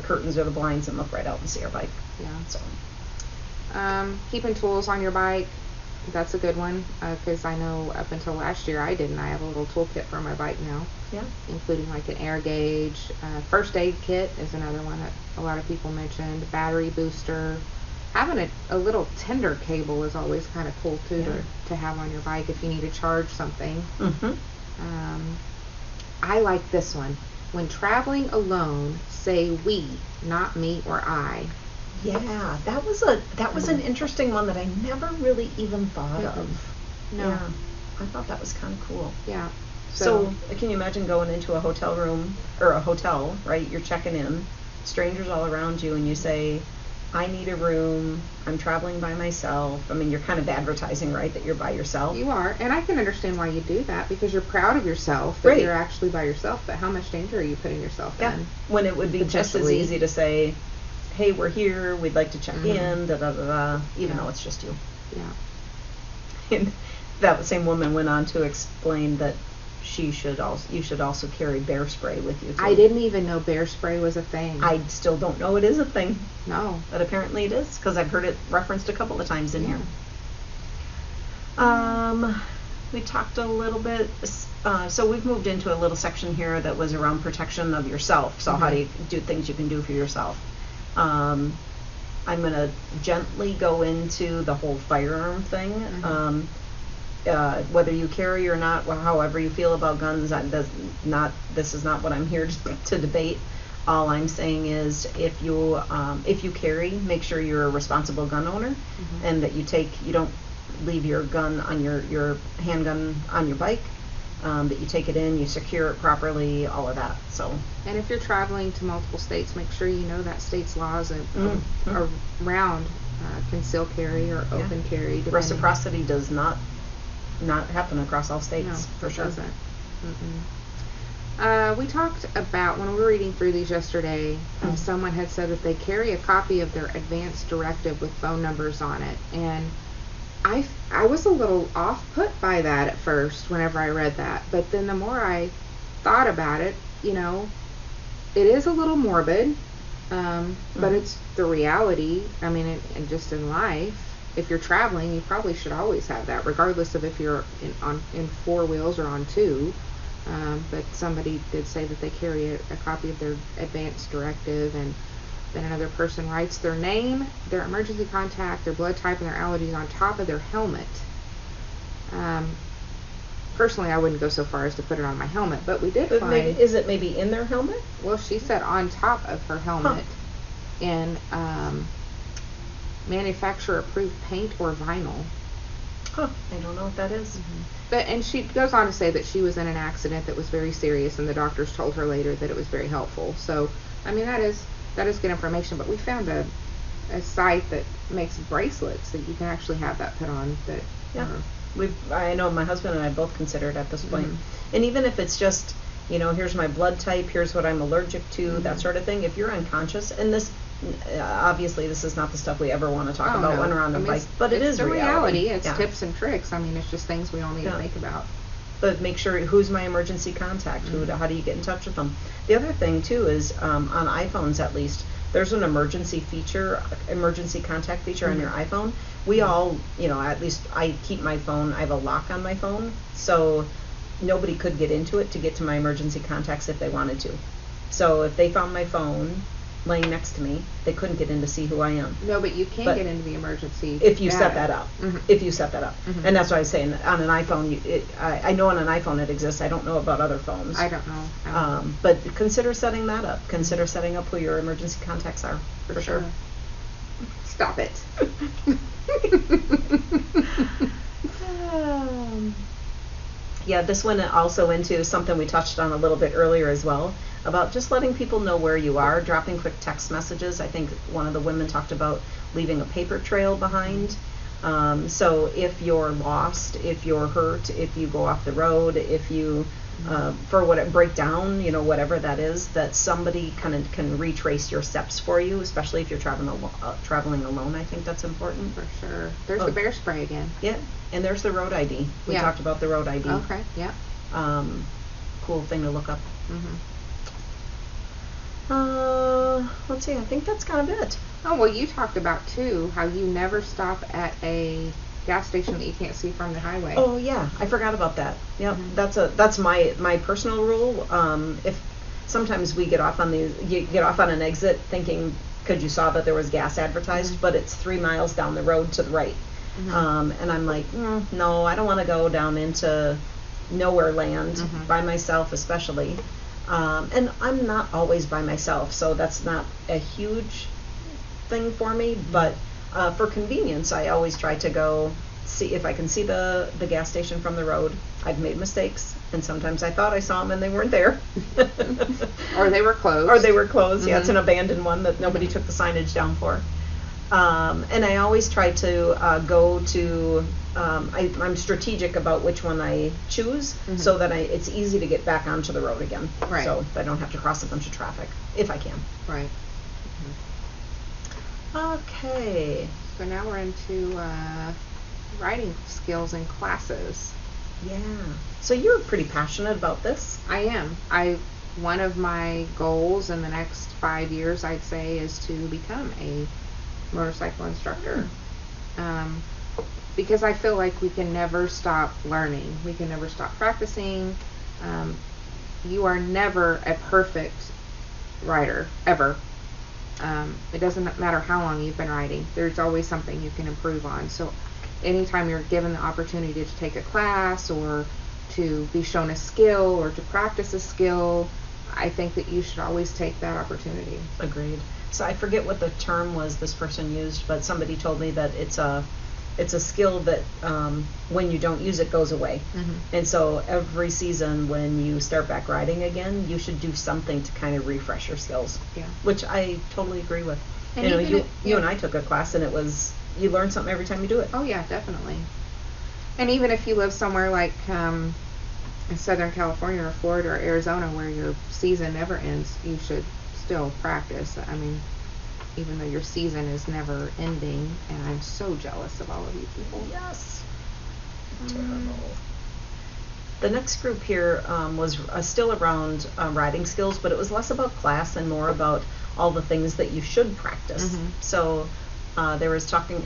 Speaker 2: curtains or the blinds and look right out and see our bike.
Speaker 1: Yeah.
Speaker 2: So.
Speaker 1: Keeping tools on your bike, that's a good one, because I know up until last year I didn't. I have a little toolkit for my bike now, including like an air gauge. First aid kit is another one that a lot of people mentioned. Battery booster. Having a little tender cable is always kind of cool too, to have on your bike if you need to charge something. I like this one. When traveling alone, say we, not me or I.
Speaker 2: Yeah, that was an interesting one that I never really even thought of.
Speaker 1: No.
Speaker 2: Yeah, I thought that was kind of cool.
Speaker 1: Yeah.
Speaker 2: So can you imagine going into a hotel room or a hotel, right? You're checking in, strangers all around you, and you say, I need a room, I'm traveling by myself. I mean, you're kind of advertising, right, that you're by yourself.
Speaker 1: You are, and I can understand why you do that, because you're proud of yourself that you're actually by yourself, but how much danger are you putting yourself in?
Speaker 2: When it would be just as easy to say, hey, we're here, we'd like to check in, even though it's just you.
Speaker 1: Yeah.
Speaker 2: that same woman went on to explain that you should also carry bear spray with you too.
Speaker 1: I didn't even know bear spray was a thing.
Speaker 2: I still don't know it is a thing.
Speaker 1: No.
Speaker 2: But apparently it is, because I've heard it referenced a couple of times in here. We talked a little bit, so we've moved into a little section here that was around protection of yourself. So how do you do things you can do for yourself? I'm going to gently go into the whole firearm thing. Whether you carry or not, however you feel about guns, this is not what I'm here to debate. All I'm saying is, if you carry, make sure you're a responsible gun owner, and that you don't leave your gun on your handgun on your bike, that you take it in, you secure it properly, all of that. So.
Speaker 1: And if you're traveling to multiple states, make sure you know that state's laws around concealed carry or open carry.
Speaker 2: Reciprocity does not happen across all states.
Speaker 1: No,
Speaker 2: for sure.
Speaker 1: It doesn't. We talked about, when we were reading through these yesterday, someone had said that they carry a copy of their advance directive with phone numbers on it, and I was a little off-put by that at first whenever I read that, but then the more I thought about it, it is a little morbid, but it's the reality. I mean, and just in life, if you're traveling, you probably should always have that, regardless of if you're in four wheels or on two. But somebody did say that they carry a copy of their advance directive, and then another person writes their name, their emergency contact, their blood type, and their allergies on top of their helmet. Personally, I wouldn't go so far as to put it on my helmet, but we did find...
Speaker 2: Is it maybe in their helmet?
Speaker 1: Well, she said on top of her helmet in manufacturer-approved paint or vinyl.
Speaker 2: I don't know what that is.
Speaker 1: And she goes on to say that she was in an accident that was very serious, and the doctors told her later that it was very helpful. So, I mean, that is good information, but we found a site that makes bracelets that you can actually have that put on. I know my husband and I both considered at this point. And even if it's just, here's my blood type, here's what I'm allergic to, that sort of thing. If you're unconscious, and this, obviously this is not the stuff we ever want to talk about when we're on the bike, but it is the reality. It's
Speaker 2: Yeah.
Speaker 1: tips and tricks. I mean, it's just things we all need to think about.
Speaker 2: But make sure, who's my emergency contact? How do you get in touch with them? The other thing too is, on iPhones at least, there's an emergency contact feature on your iPhone. We all, at least I keep my phone, I have a lock on my phone, so nobody could get into it to get to my emergency contacts if they wanted to. So if they found my phone laying next to me, they couldn't get in to see who I am.
Speaker 1: No, but you can get into the emergency
Speaker 2: if you set that up. If you set that up. And that's what I was saying, on an iPhone, I know on an iPhone it exists. I don't know about other phones.
Speaker 1: I don't know.
Speaker 2: But consider setting that up. Consider setting up who your emergency contacts are, for sure.
Speaker 1: Stop it.
Speaker 2: Yeah, this went also into something we touched on a little bit earlier as well, about just letting people know where you are, dropping quick text messages. I think one of the women talked about leaving a paper trail behind. So if you're lost, if you're hurt, if you go off the road, if you break down, whatever that is, that somebody can retrace your steps for you, especially if you're traveling alone. I think that's important.
Speaker 1: For sure. There's the bear spray again.
Speaker 2: Yeah, and there's the road ID. We talked about the road ID.
Speaker 1: Okay, yeah.
Speaker 2: Cool thing to look up. Let's see, I think that's kind of it.
Speaker 1: Oh, well, you talked about, too, how you never stop at a gas station that you can't see from the highway.
Speaker 2: Oh, yeah, I forgot about that. Yep, that's my personal rule. If sometimes we get off on an exit thinking, because you saw that there was gas advertised, but it's 3 miles down the road to the right. And I'm like, no, I don't want to go down into nowhere land by myself, especially. And I'm not always by myself, so that's not a huge thing for me, but for convenience, I always try to go see if I can see the gas station from the road. I've made mistakes, and sometimes I thought I saw them and they weren't there.
Speaker 1: Or they were closed.
Speaker 2: Yeah, it's an abandoned one that nobody took the signage down for. And I always try to go to, I'm strategic about which one I choose, so that it's easy to get back onto the road again.
Speaker 1: Right.
Speaker 2: So I don't have to cross a bunch of traffic, if I can.
Speaker 1: Right.
Speaker 2: Okay.
Speaker 1: So now we're into riding skills in classes.
Speaker 2: Yeah. So you're pretty passionate about this.
Speaker 1: I am. One of my goals in the next 5 years, I'd say, is to become a motorcycle instructor. Because I feel like we can never stop learning. We can never stop practicing. You are never a perfect rider, ever. It doesn't matter how long you've been riding. There's always something you can improve on. So anytime you're given the opportunity to take a class or to be shown a skill or to practice a skill, I think that you should always take that opportunity.
Speaker 2: Agreed. So I forget what the term was this person used, but somebody told me that it's a skill that when you don't use it goes away. And so every season when you start back riding again, you should do something to kind of refresh your skills.
Speaker 1: Yeah.
Speaker 2: Which I totally agree with.
Speaker 1: And
Speaker 2: you and I took a class, and it was, you learn something every time you do it.
Speaker 1: Oh yeah, definitely. And even if you live somewhere like in Southern California or Florida or Arizona where your season never ends, you should still practice. I mean, even though your season is never ending, and I'm so jealous of all of you people.
Speaker 2: Yes. Terrible. The next group here was still around riding skills, but it was less about class and more about all the things that you should practice. So there was talking,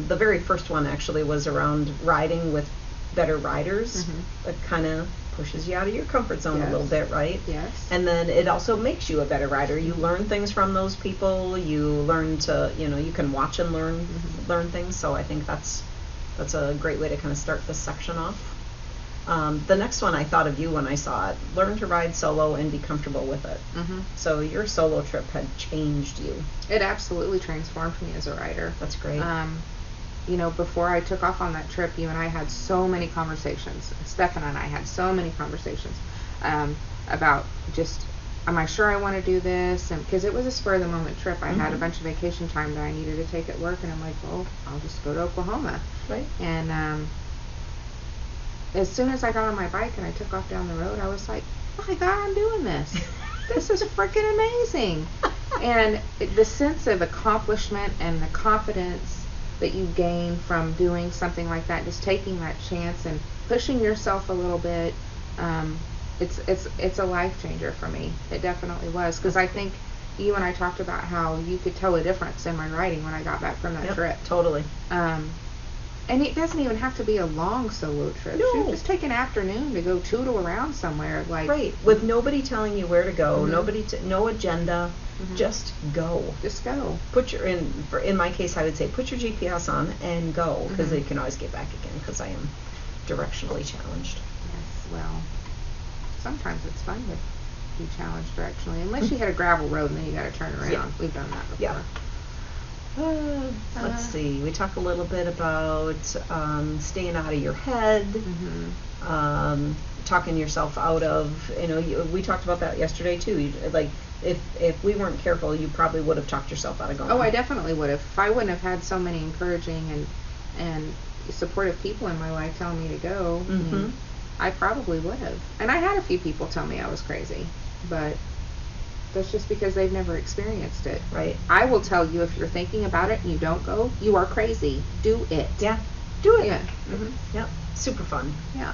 Speaker 2: the very first one actually was around riding with better riders. It kind of pushes you out of your comfort zone a little bit, right?
Speaker 1: Yes.
Speaker 2: And then it also makes you a better rider. You learn things from those people. You learn to, you can watch and learn things. So I think that's a great way to kind of start this section off. The next one, I thought of you when I saw it. Learn to ride solo and be comfortable with it. So your solo trip had changed you.
Speaker 1: It absolutely transformed me as a rider.
Speaker 2: That's great.
Speaker 1: Before I took off on that trip, you and I had so many conversations. Stefan and I had so many conversations about just, am I sure I want to do this? And because it was a spur of the moment trip, I had a bunch of vacation time that I needed to take at work, and I'm like, well, I'll just go to Oklahoma.
Speaker 2: Right.
Speaker 1: And as soon as I got on my bike and I took off down the road, I was like, oh my God, I'm doing this. This is freaking amazing. And the sense of accomplishment and the confidence that you gain from doing something like that, just taking that chance and pushing yourself a little bit, it's a life changer for me. It definitely was, because I think you and I talked about how you could tell a difference in my riding when I got back from that trip.
Speaker 2: Totally.
Speaker 1: And it doesn't even have to be a long solo trip.
Speaker 2: No.
Speaker 1: Just take an afternoon to go tootle around somewhere,
Speaker 2: right, with nobody telling you where to go, no agenda. Just go.
Speaker 1: Just go.
Speaker 2: In my case, I would say put your GPS on and go, because you can always get back again, because I am directionally challenged.
Speaker 1: Yes, well, sometimes it's fun to be challenged directionally, unless you hit a gravel road and then you got to turn around.
Speaker 2: Yeah.
Speaker 1: We've done that before.
Speaker 2: Yeah. Let's see. We talk a little bit about staying out of your head, talking yourself out of, we talked about that yesterday too. If we weren't careful, you probably would have talked yourself out of going.
Speaker 1: Oh, I definitely would have. If I wouldn't have had so many encouraging and supportive people in my life telling me to go, I probably would have. And I had a few people tell me I was crazy, but that's just because they've never experienced it.
Speaker 2: Right.
Speaker 1: I will tell you, if you're thinking about it and you don't go, you are crazy. Do it.
Speaker 2: Yeah. Do it.
Speaker 1: Yeah.
Speaker 2: Yep. Super fun.
Speaker 1: Yeah.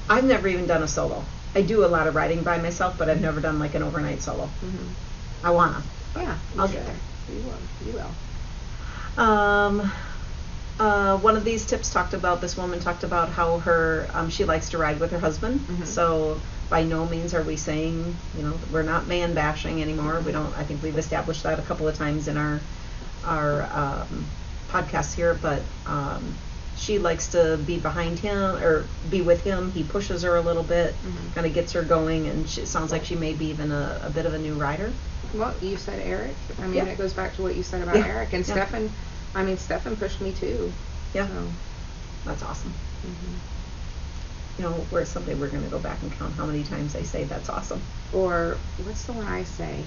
Speaker 2: I've never even done a solo. I do a lot of riding by myself, but I've never done like an overnight solo. I wanna.
Speaker 1: Yeah.
Speaker 2: I'll get there.
Speaker 1: You will. You will.
Speaker 2: One of these tips this woman talked about how her, she likes to ride with her husband. So by no means are we saying, we're not man bashing anymore. We don't, I think we've established that a couple of times in our podcasts here, but she likes to be behind him or be with him. He pushes her a little bit, kind of gets her going, and it sounds like she may be even a bit of a new rider.
Speaker 1: Well, you said Eric. I mean, it goes back to what you said about Eric. And Stefan, Stefan pushed me too.
Speaker 2: Yeah.
Speaker 1: So.
Speaker 2: That's awesome. Someday we're going to go back and count how many times I say that's awesome.
Speaker 1: Or what's the one I say?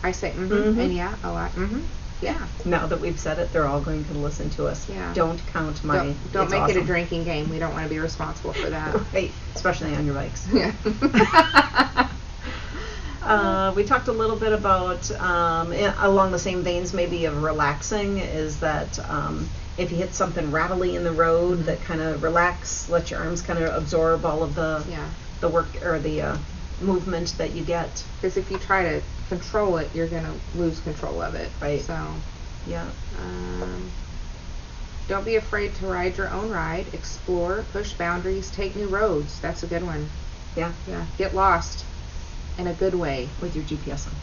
Speaker 1: I say and yeah a lot. Yeah.
Speaker 2: Now that we've said it, they're all going to listen to us.
Speaker 1: Yeah.
Speaker 2: Don't count my.
Speaker 1: Don't make
Speaker 2: awesome.
Speaker 1: it a drinking game. We don't want to be responsible for that.
Speaker 2: Right. Especially on your bikes.
Speaker 1: Yeah.
Speaker 2: We talked a little bit about, along the same veins maybe of relaxing, is that if you hit something rattly in the road, that kind of relax, let your arms kind of absorb all of the work or the movement that you get.
Speaker 1: Because if you try to control it, you're going to lose control of it.
Speaker 2: Right.
Speaker 1: So,
Speaker 2: yeah.
Speaker 1: Don't be afraid to ride your own ride. Explore, push boundaries, take new roads. That's a good one.
Speaker 2: Yeah.
Speaker 1: Yeah. Get lost in a good way.
Speaker 2: With your GPS on.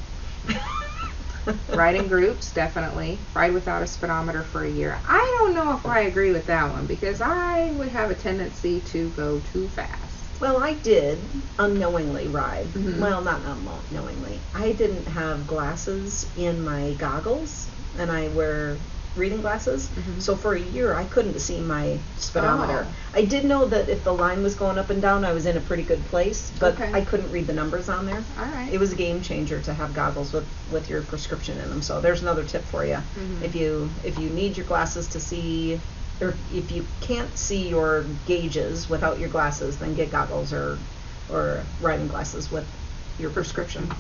Speaker 1: Ride in groups, definitely. Ride without a speedometer for a year. I don't know if I agree with that one, because I would have a tendency to go too fast.
Speaker 2: Well, I did unknowingly ride.
Speaker 1: Mm-hmm.
Speaker 2: Well, not unknowingly. I didn't have glasses in my goggles, and I wear reading glasses.
Speaker 1: Mm-hmm.
Speaker 2: So for a year, I couldn't see my speedometer.
Speaker 1: Oh.
Speaker 2: I did know that if the line was going up and down, I was in a pretty good place, but
Speaker 1: Okay.
Speaker 2: I couldn't read the numbers on there.
Speaker 1: All right.
Speaker 2: It was a game changer to have goggles with your prescription in them. So there's another tip for you.
Speaker 1: Mm-hmm.
Speaker 2: If you need your glasses to see, or if you can't see your gauges without your glasses, then get goggles or riding glasses with your prescription.
Speaker 1: Yeah.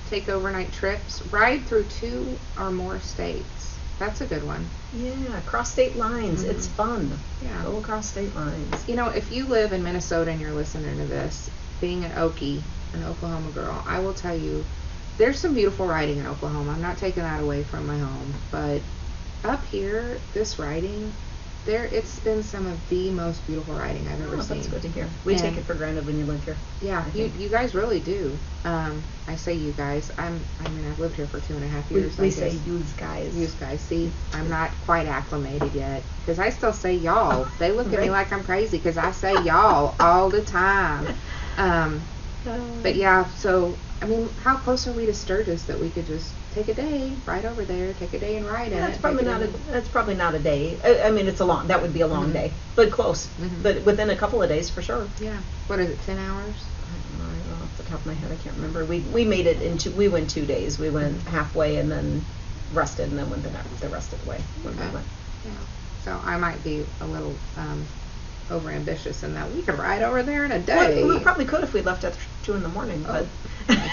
Speaker 1: Take overnight trips. Ride through 2 or more states. That's a good one.
Speaker 2: Yeah, cross state lines.
Speaker 1: Mm-hmm.
Speaker 2: It's fun.
Speaker 1: Yeah.
Speaker 2: Go across state lines.
Speaker 1: You know, if you live in Minnesota and you're listening to this, being an Okie, an Oklahoma girl, I will tell you, there's some beautiful riding in Oklahoma. I'm not taking that away from my home, but up here, this riding, it's been some of the most beautiful riding I've ever seen.
Speaker 2: That's good to hear. We take it for granted when you live here.
Speaker 1: Yeah, you guys really do. I say you guys. I've lived here for 2.5 years.
Speaker 2: We say yous guys.
Speaker 1: Yous guys. See, I'm not quite acclimated yet, because I still say y'all. They look at me like I'm crazy because I say y'all all the time. But yeah, so I mean, how close are we to Sturgis that we could just take a day, ride over there, take a day and ride in it?
Speaker 2: That's probably not a day. I mean, that would be a long
Speaker 1: Mm-hmm.
Speaker 2: day, but close.
Speaker 1: Mm-hmm.
Speaker 2: But within a couple of days for sure.
Speaker 1: Yeah. What is it? 10 hours?
Speaker 2: I don't know off the top of my head. I can't remember. We made it we went 2 days. We went halfway and then rested, and then went the rest of the way when we went.
Speaker 1: Yeah. So I might be a little over ambitious in that we could ride over there in a day.
Speaker 2: Well, we probably could if we left at 2 in the morning, but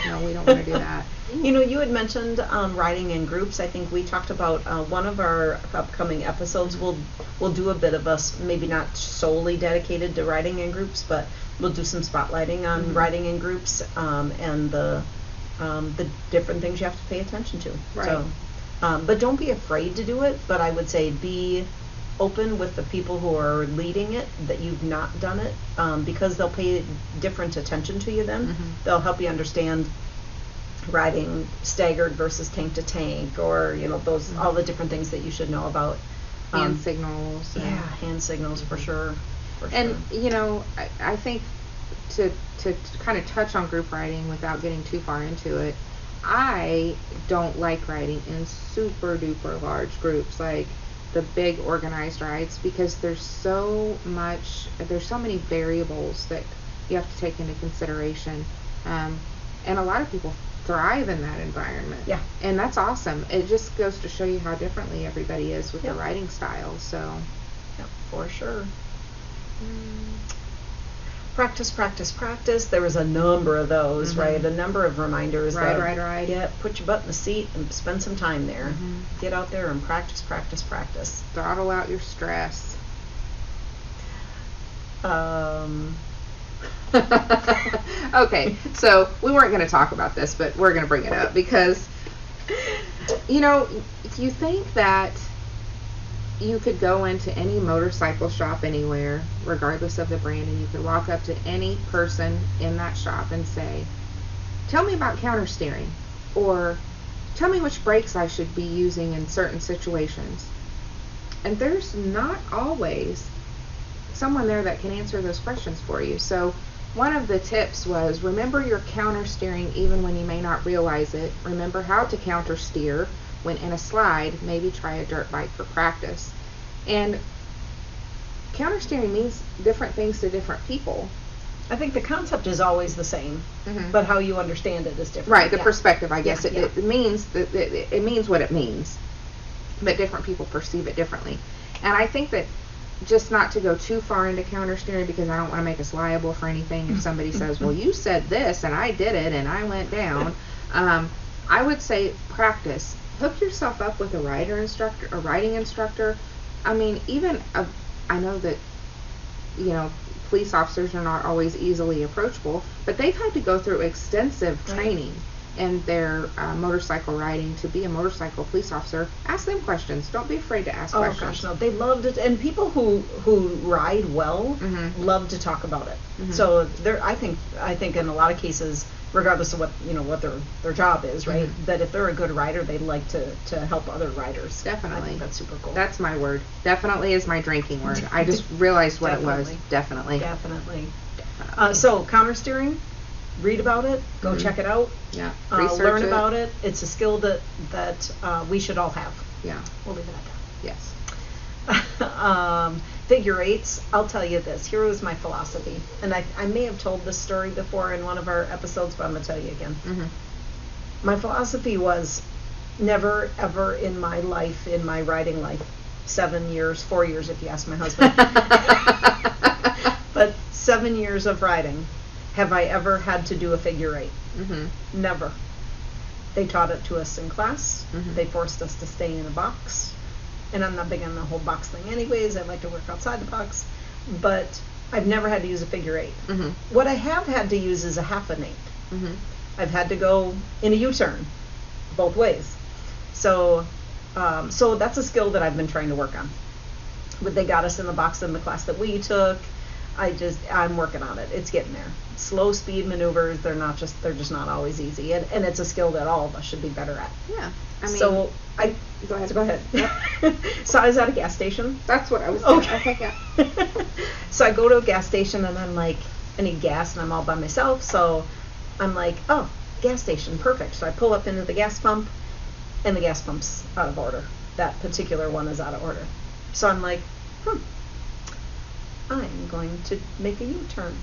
Speaker 1: no, we don't want to do that.
Speaker 2: You know, you had mentioned riding in groups. I think we talked about one of our upcoming episodes. We'll do a bit of us, maybe not solely dedicated to riding in groups, but we'll do some spotlighting on riding in groups and the different things you have to pay attention to.
Speaker 1: Right.
Speaker 2: So, but don't be afraid to do it. But I would say be open with the people who are leading it that you've not done it, because they'll pay different attention to you then.
Speaker 1: Mm-hmm.
Speaker 2: They'll help you understand riding staggered versus tank to tank, or those all the different things that you should know about.
Speaker 1: Hand signals.
Speaker 2: Yeah, hand signals for sure.
Speaker 1: And I think to kind of touch on group riding without getting too far into it, I don't like riding in super duper large groups like the big organized rides, because there's so many variables that you have to take into consideration, and a lot of people thrive in that environment.
Speaker 2: Yeah.
Speaker 1: And that's awesome. It just goes to show you how differently everybody is with their riding style. So
Speaker 2: yep, for sure. Practice, practice, practice. There was a number of those, right? A number of reminders.
Speaker 1: Ride.
Speaker 2: Yeah, put your butt in the seat and spend some time there.
Speaker 1: Mm-hmm.
Speaker 2: Get out there and practice, practice, practice.
Speaker 1: Throttle out your stress. Okay, so we weren't going to talk about this, but we're going to bring it up because, if you think that you could go into any motorcycle shop anywhere, regardless of the brand, and you could walk up to any person in that shop and say, tell me about counter steering, or tell me which brakes I should be using in certain situations. And there's not always someone there that can answer those questions for you. So one of the tips was, remember your counter steering even when you may not realize it. Remember how to counter steer when in a slide. Maybe try a dirt bike for practice. And counter steering means different things to different people.
Speaker 2: I think the concept is always the same, but how you understand it is different.
Speaker 1: Right, the perspective, I guess.
Speaker 2: Yeah,
Speaker 1: It means it means what it means, but different people perceive it differently. And I think that just not to go too far into counter steering, because I don't want to make us liable for anything if somebody says, well, you said this and I did it and I went down. I would say practice. Hook yourself up with a riding instructor I mean, even I know that, you know, police officers are not always easily approachable, but they've had to go through extensive training in their motorcycle riding to be a motorcycle police officer. Ask them questions. Don't be afraid to ask questions.
Speaker 2: Oh gosh, no, they loved it, and people who ride well love to talk about it. So there, I think in a lot of cases, regardless of what their job is, right? That if they're a good rider, they'd like to help other riders.
Speaker 1: Definitely,
Speaker 2: I think that's super cool.
Speaker 1: That's my word. Definitely is my drinking word. I just realized what it was. Definitely.
Speaker 2: So counter steering. Read about it. Go check it out.
Speaker 1: Yeah.
Speaker 2: Learn about it. It's a skill that we should all have.
Speaker 1: Yeah.
Speaker 2: We'll leave it at
Speaker 1: that.
Speaker 2: Yes. Figure eights. I'll tell you this. Here was my philosophy, and I may have told this story before in one of our episodes, but I'm gonna tell you again. My philosophy was never ever in my life, in my riding life, 7 years, 4 years if you ask my husband, but 7 years of riding, have I ever had to do a figure eight? Never. They taught it to us in class. They forced us to stay in a box. And I'm not big on the whole box thing anyways. I like to work outside the box. But I've never had to use a figure eight. What I have had to use is a half an eight. I've had to go in a U-turn both ways. So that's a skill that I've been trying to work on. But they got us in the box in the class that we took. I'm working on it. It's getting there. Slow speed maneuvers, they're just not always easy, and it's a skill that all of us should be better at.
Speaker 1: Yeah, I mean.
Speaker 2: So
Speaker 1: go ahead.
Speaker 2: Go ahead. Yep. So I was at a gas station.
Speaker 1: That's what I was.
Speaker 2: Okay. Yeah. So I go to a gas station and I'm like, I need gas, and I'm all by myself. So I'm like, oh, gas station, perfect. So I pull up into the gas pump, and the gas pump's out of order. That particular one is out of order. So I'm like, I'm going to make a U-turn.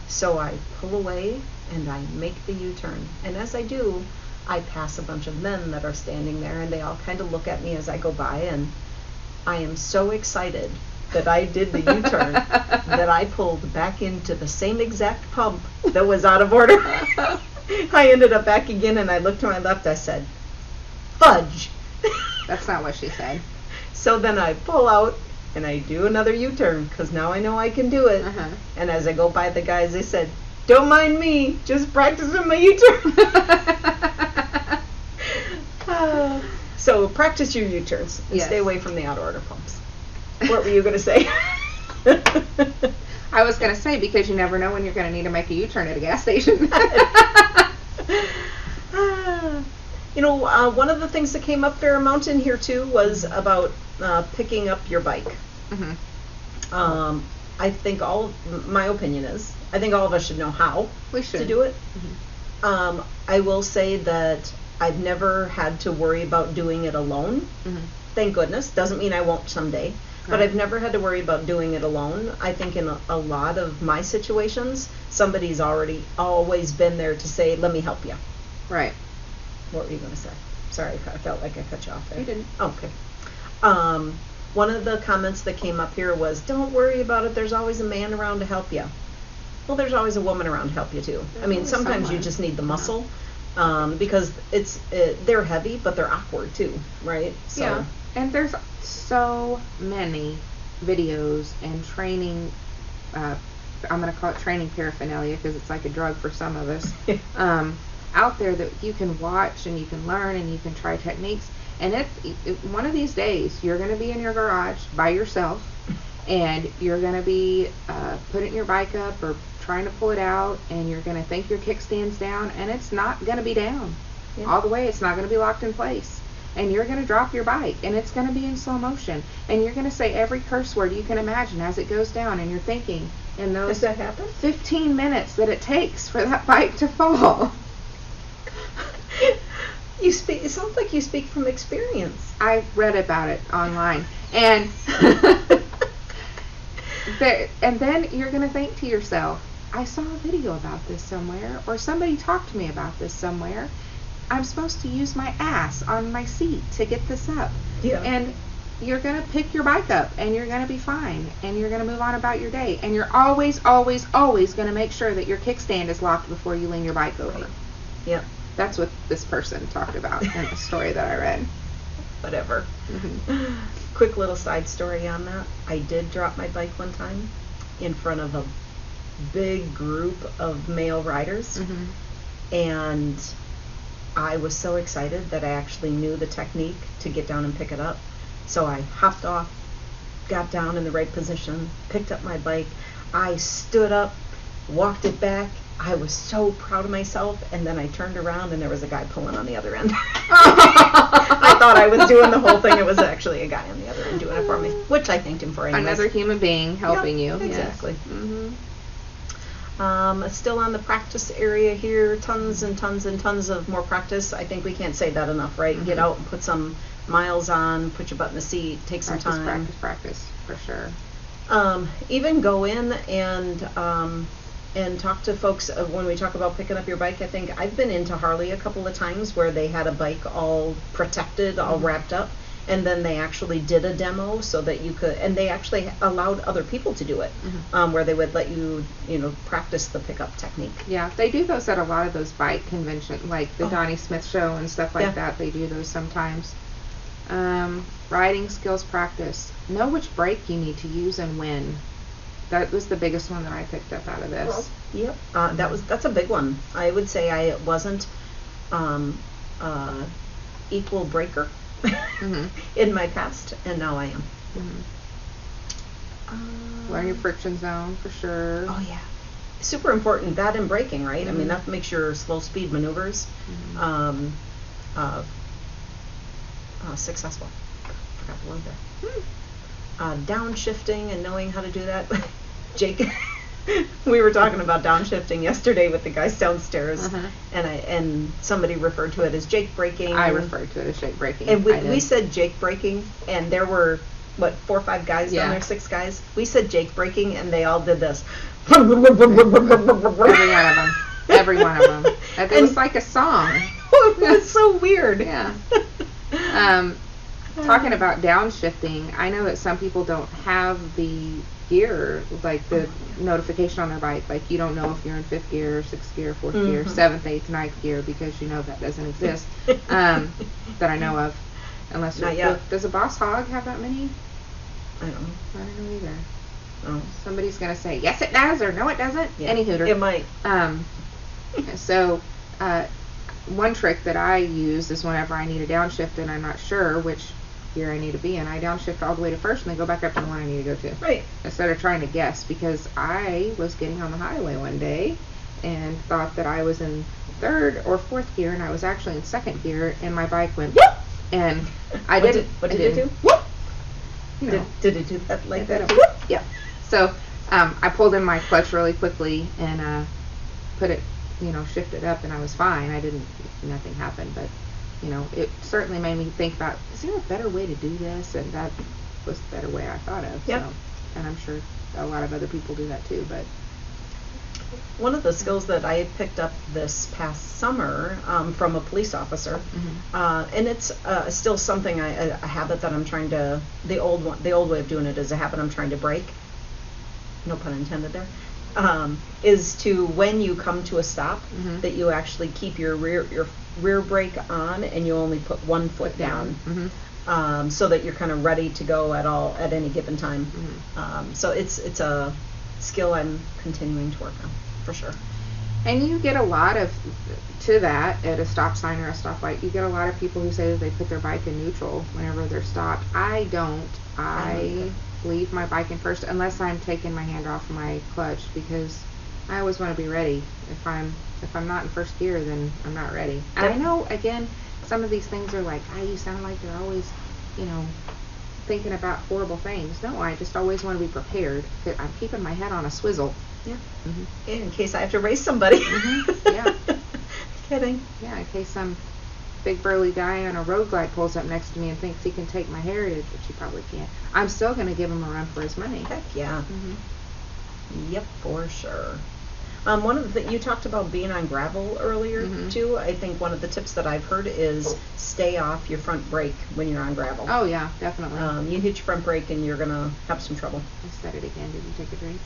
Speaker 2: So I pull away and I make the U-turn. And as I do, I pass a bunch of men that are standing there, and they all kind of look at me as I go by, and I am so excited that I did the U-turn that I pulled back into the same exact pump that was out of order. I ended up back again, and I looked to my left. I said, fudge.
Speaker 1: That's not what she said.
Speaker 2: So then I pull out and I do another U-turn, because now I know I can do it. And as I go by the guys, they said, don't mind me, just practicing my U-turn. So practice your U-turns and stay away from the out of order pumps. What were you going to say?
Speaker 1: I was going to say, because you never know when you're going to need to make a U-turn at a gas station.
Speaker 2: One of the things that came up Fair Mountain here too was about picking up your bike. I think my opinion is, I think all of us should know how to do it. I will say that I've never had to worry about doing it alone. Thank goodness. Doesn't mean I won't someday. But I've never had to worry about doing it alone. I think in a lot of my situations, somebody's always been there to say, let me help you.
Speaker 1: Right.
Speaker 2: What were you going to say? Sorry, I felt like I cut you off there.
Speaker 1: You didn't.
Speaker 2: Okay. One of the comments that came up here was, don't worry about it, there's always a man around to help you. Well, there's always a woman around to help you too. I mean, sometimes you just need the muscle, because they're heavy, but they're awkward too, right? So.
Speaker 1: Yeah, and there's so many videos and training, I'm going to call it training paraphernalia, because it's like a drug for some of us, out there that you can watch and you can learn and you can try techniques. And one of these days, you're going to be in your garage by yourself, and you're going to be putting your bike up or trying to pull it out, and you're going to think your kickstand's down, and it's not going to be down all the way. It's not going to be locked in place. And you're going to drop your bike, and it's going to be in slow motion. And you're going to say every curse word you can imagine as it goes down, and you're thinking in those 15 minutes that it takes for that bike to fall.
Speaker 2: It sounds like you speak from experience.
Speaker 1: I read about it online, and and then you're going to think to yourself, I saw a video about this somewhere, or somebody talked to me about this somewhere. I'm supposed to use my ass on my seat to get this up.
Speaker 2: Yeah.
Speaker 1: And you're going to pick your bike up, and you're going to be fine, and you're going to move on about your day, and you're always, always, always going to make sure that your kickstand is locked before you lean your bike over.
Speaker 2: Yep.
Speaker 1: That's what this person talked about in the story that I read.
Speaker 2: Whatever. quick little side story on that. I did drop my bike one time in front of a big group of male riders, and I was so excited that I actually knew the technique to get down and pick it up. So I hopped off, got down in the right position, picked up my bike. I stood up, walked it back. I was so proud of myself, and then I turned around and there was a guy pulling on the other end. I thought I was doing the whole thing. It was actually a guy on the other end doing it for me, which I thanked him for anyways.
Speaker 1: Another human being helping you.
Speaker 2: Exactly.
Speaker 1: Yes.
Speaker 2: Still on the practice area here, tons and tons and tons of more practice. I think we can't say that enough, right? Get out and put some miles on, put your butt in the seat, take some time.
Speaker 1: Practice, for sure.
Speaker 2: Even go in and talk to folks when we talk about picking up your bike. I think I've been into Harley a couple of times where they had a bike all protected, all wrapped up, and then they actually did a demo so that you could, and they actually allowed other people to do it, where they would let you, practice the pickup technique.
Speaker 1: Yeah, they do those at a lot of those bike conventions, like the Donnie Smith show and stuff like that. They do those sometimes. Riding skills practice. Know which brake you need to use and when. That was the biggest one that I picked up out of this.
Speaker 2: Yep, that's a big one. I would say I wasn't equal breaker in my past, and now I am.
Speaker 1: Learn your friction zone for sure.
Speaker 2: Oh yeah, super important. That and braking, right? I mean, that makes your slow speed maneuvers successful. Forgot the word there. Downshifting and knowing how to do that. Jake, we were talking about downshifting yesterday with the guys downstairs, and somebody referred to it as Jake braking.
Speaker 1: I referred to it as Jake braking.
Speaker 2: And we said Jake braking, and there were 4 or 5 guys down there, 6 guys. We said Jake braking, and they all did this.
Speaker 1: Every one of them. It was like a song.
Speaker 2: It was so weird.
Speaker 1: Yeah. Talking about downshifting, I know that some people don't have the gear, like the notification on their bike. Like, you don't know if you're in 5th gear, 6th gear, 4th gear, 7th, 8th, 9th gear, because that doesn't exist that I know of. Unless
Speaker 2: Not yet.
Speaker 1: Does a Boss Hog have that many?
Speaker 2: I don't know.
Speaker 1: I don't know either.
Speaker 2: Oh.
Speaker 1: Somebody's gonna say yes it does or no it doesn't.
Speaker 2: Yeah.
Speaker 1: Any hooter.
Speaker 2: It might.
Speaker 1: So one trick that I use is whenever I need a downshift and I'm not sure which gear I need to be in, I downshift all the way to 1st and then go back up to the one I need to go to.
Speaker 2: Right.
Speaker 1: Instead of trying to guess, because I was getting on the highway one day and thought that I was in 3rd or 4th gear, and I was actually in 2nd gear, and my bike went whoop, and I didn't.
Speaker 2: What did it do?
Speaker 1: Whoop.
Speaker 2: Did it do that like that?
Speaker 1: Whoop. Yeah. So I pulled in my clutch really quickly and put it, shifted up, and I was fine. Nothing happened, but it certainly made me think about, is there a better way to do this? And that was the better way I thought of.
Speaker 2: Yep.
Speaker 1: So, and I'm sure a lot of other people do that too. But
Speaker 2: one of the skills that I picked up this past summer from a police officer, and it's still something, a habit that I'm trying to, the old way of doing it is a habit I'm trying to break. No pun intended there. Is to, when you come to a stop, that you actually keep your rear brake on and you only put one foot down, so that you're kind of ready to go at any given time. So it's a skill I'm continuing to work on, for sure.
Speaker 1: And you get a lot of, to that, at a stop sign or a stoplight, you get a lot of people who say that they put their bike in neutral whenever they're stopped. I don't. I leave my bike in 1st unless I'm taking my hand off my clutch, because I always want to be ready. If I'm not in 1st gear, then I'm not ready. And I know, again, some of these things are like, you sound like you're always, thinking about horrible things. No, I just always want to be prepared. I'm keeping my head on a swivel.
Speaker 2: Yeah. In case I have to race somebody.
Speaker 1: Yeah.
Speaker 2: Kidding.
Speaker 1: Yeah, in case some big burly guy on a road glide pulls up next to me and thinks he can take my heritage, which he probably can't. I'm still going to give him a run for his money.
Speaker 2: Heck yeah. Yep, for sure. One of the you talked about being on gravel earlier too. I think one of the tips that I've heard is stay off your front brake when you're on gravel.
Speaker 1: Oh yeah, definitely.
Speaker 2: You hit your front brake and you're gonna have some trouble.
Speaker 1: I said it again. Did you take a drink?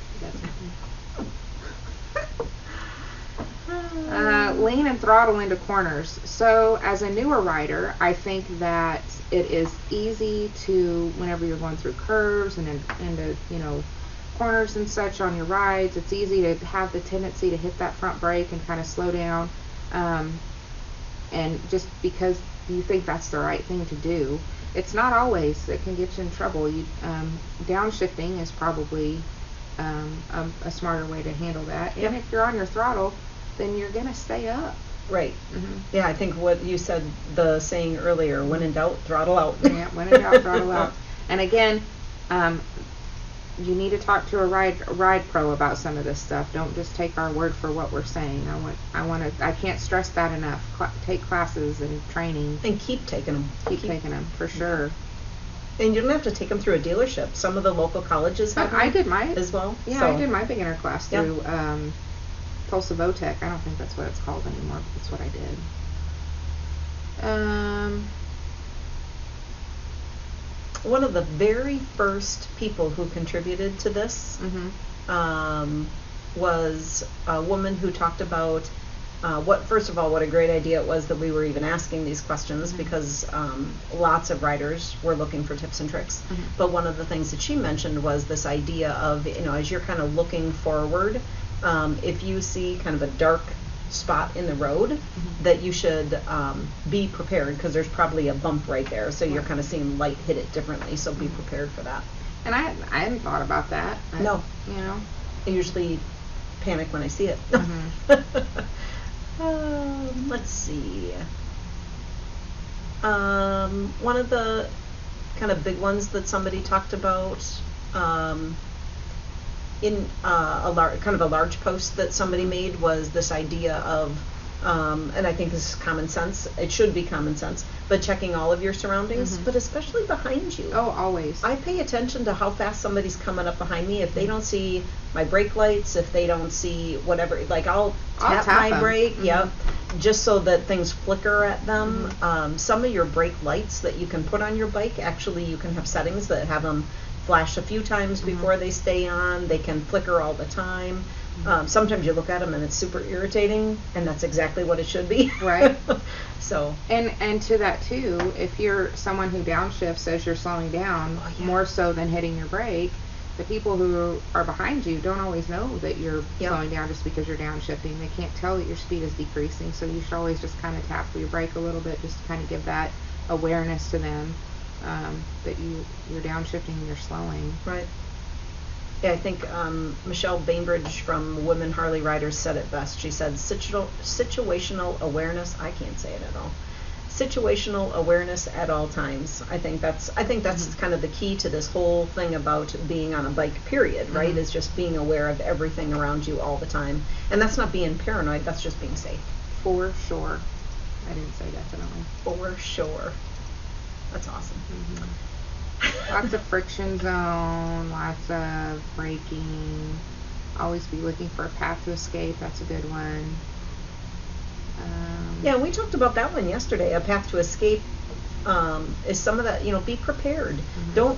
Speaker 1: Lean and throttle into corners. So as a newer rider, I think that it is easy to, whenever you're going through curves and into, corners and such on your rides, it's easy to have the tendency to hit that front brake and kind of slow down, and just because you think that's the right thing to do, it's not always. It can get you in trouble. Downshifting is probably a smarter way to handle that.
Speaker 2: Yep.
Speaker 1: And if you're on your throttle, then you're gonna stay up.
Speaker 2: Right.
Speaker 1: Mm-hmm.
Speaker 2: Yeah, I think what you said, the saying earlier, when in doubt, throttle out.
Speaker 1: Yeah, when in doubt, throttle out. And again, you need to talk to a ride pro about some of this stuff. Don't just take our word for what we're saying. I can't stress that enough. Take classes and training.
Speaker 2: And keep taking them.
Speaker 1: Keep taking them, for sure.
Speaker 2: And you don't have to take them through a dealership. Some of the local colleges have them
Speaker 1: I did mine
Speaker 2: as well.
Speaker 1: Yeah,
Speaker 2: so.
Speaker 1: I did my beginner class through Tulsa Votech. I don't think that's what it's called anymore, but that's what I did.
Speaker 2: One of the very first people who contributed to this was a woman who talked about first of all, what a great idea it was that we were even asking these questions, because lots of riders were looking for tips and tricks. But one of the things that she mentioned was this idea of, as you're kind of looking forward, if you see kind of a dark spot in the road, that you should be prepared, because there's probably a bump right there, so you're kind of seeing light hit it differently, so be prepared for that.
Speaker 1: And I hadn't thought about that.
Speaker 2: No. I usually panic when I see it. Let's see. One of the kind of big ones that somebody talked about in a large post that somebody made was this idea of, and I think this is common sense. It should be common sense, but checking all of your surroundings, but especially behind you.
Speaker 1: Oh, always.
Speaker 2: I pay attention to how fast somebody's coming up behind me. If they don't see my brake lights, if they don't see whatever, like I'll tap my
Speaker 1: them.
Speaker 2: brake, just so that things flicker at them. Some of your brake lights that you can put on your bike, actually you can have settings that have them flash a few times before they stay on. They can flicker all the time. Sometimes you look at them and it's super irritating, and that's exactly what it should be.
Speaker 1: Right.
Speaker 2: So.
Speaker 1: And to that too, if you're someone who downshifts as you're slowing down, more so than hitting your brake, the people who are behind you don't always know that you're slowing down just because you're downshifting. They can't tell that your speed is decreasing, so you should always just kind of tap your brake a little bit, just to kind of give that awareness to them, that you're downshifting and you're slowing.
Speaker 2: Right. Yeah, I think Michelle Bainbridge from Women Harley Riders said it best. She said situational awareness. I can't say it at all. Situational awareness at all times. I think that's kind of the key to this whole thing about being on a bike, period, right? Is just being aware of everything around you all the time. And that's not being paranoid, that's just being safe.
Speaker 1: For sure. I didn't say definitely.
Speaker 2: For sure. That's awesome.
Speaker 1: Lots of friction zone, lots of braking. Always be looking for a path to escape. That's a good one.
Speaker 2: Yeah, we talked about that one yesterday. A path to escape is some of that. Be prepared. Don't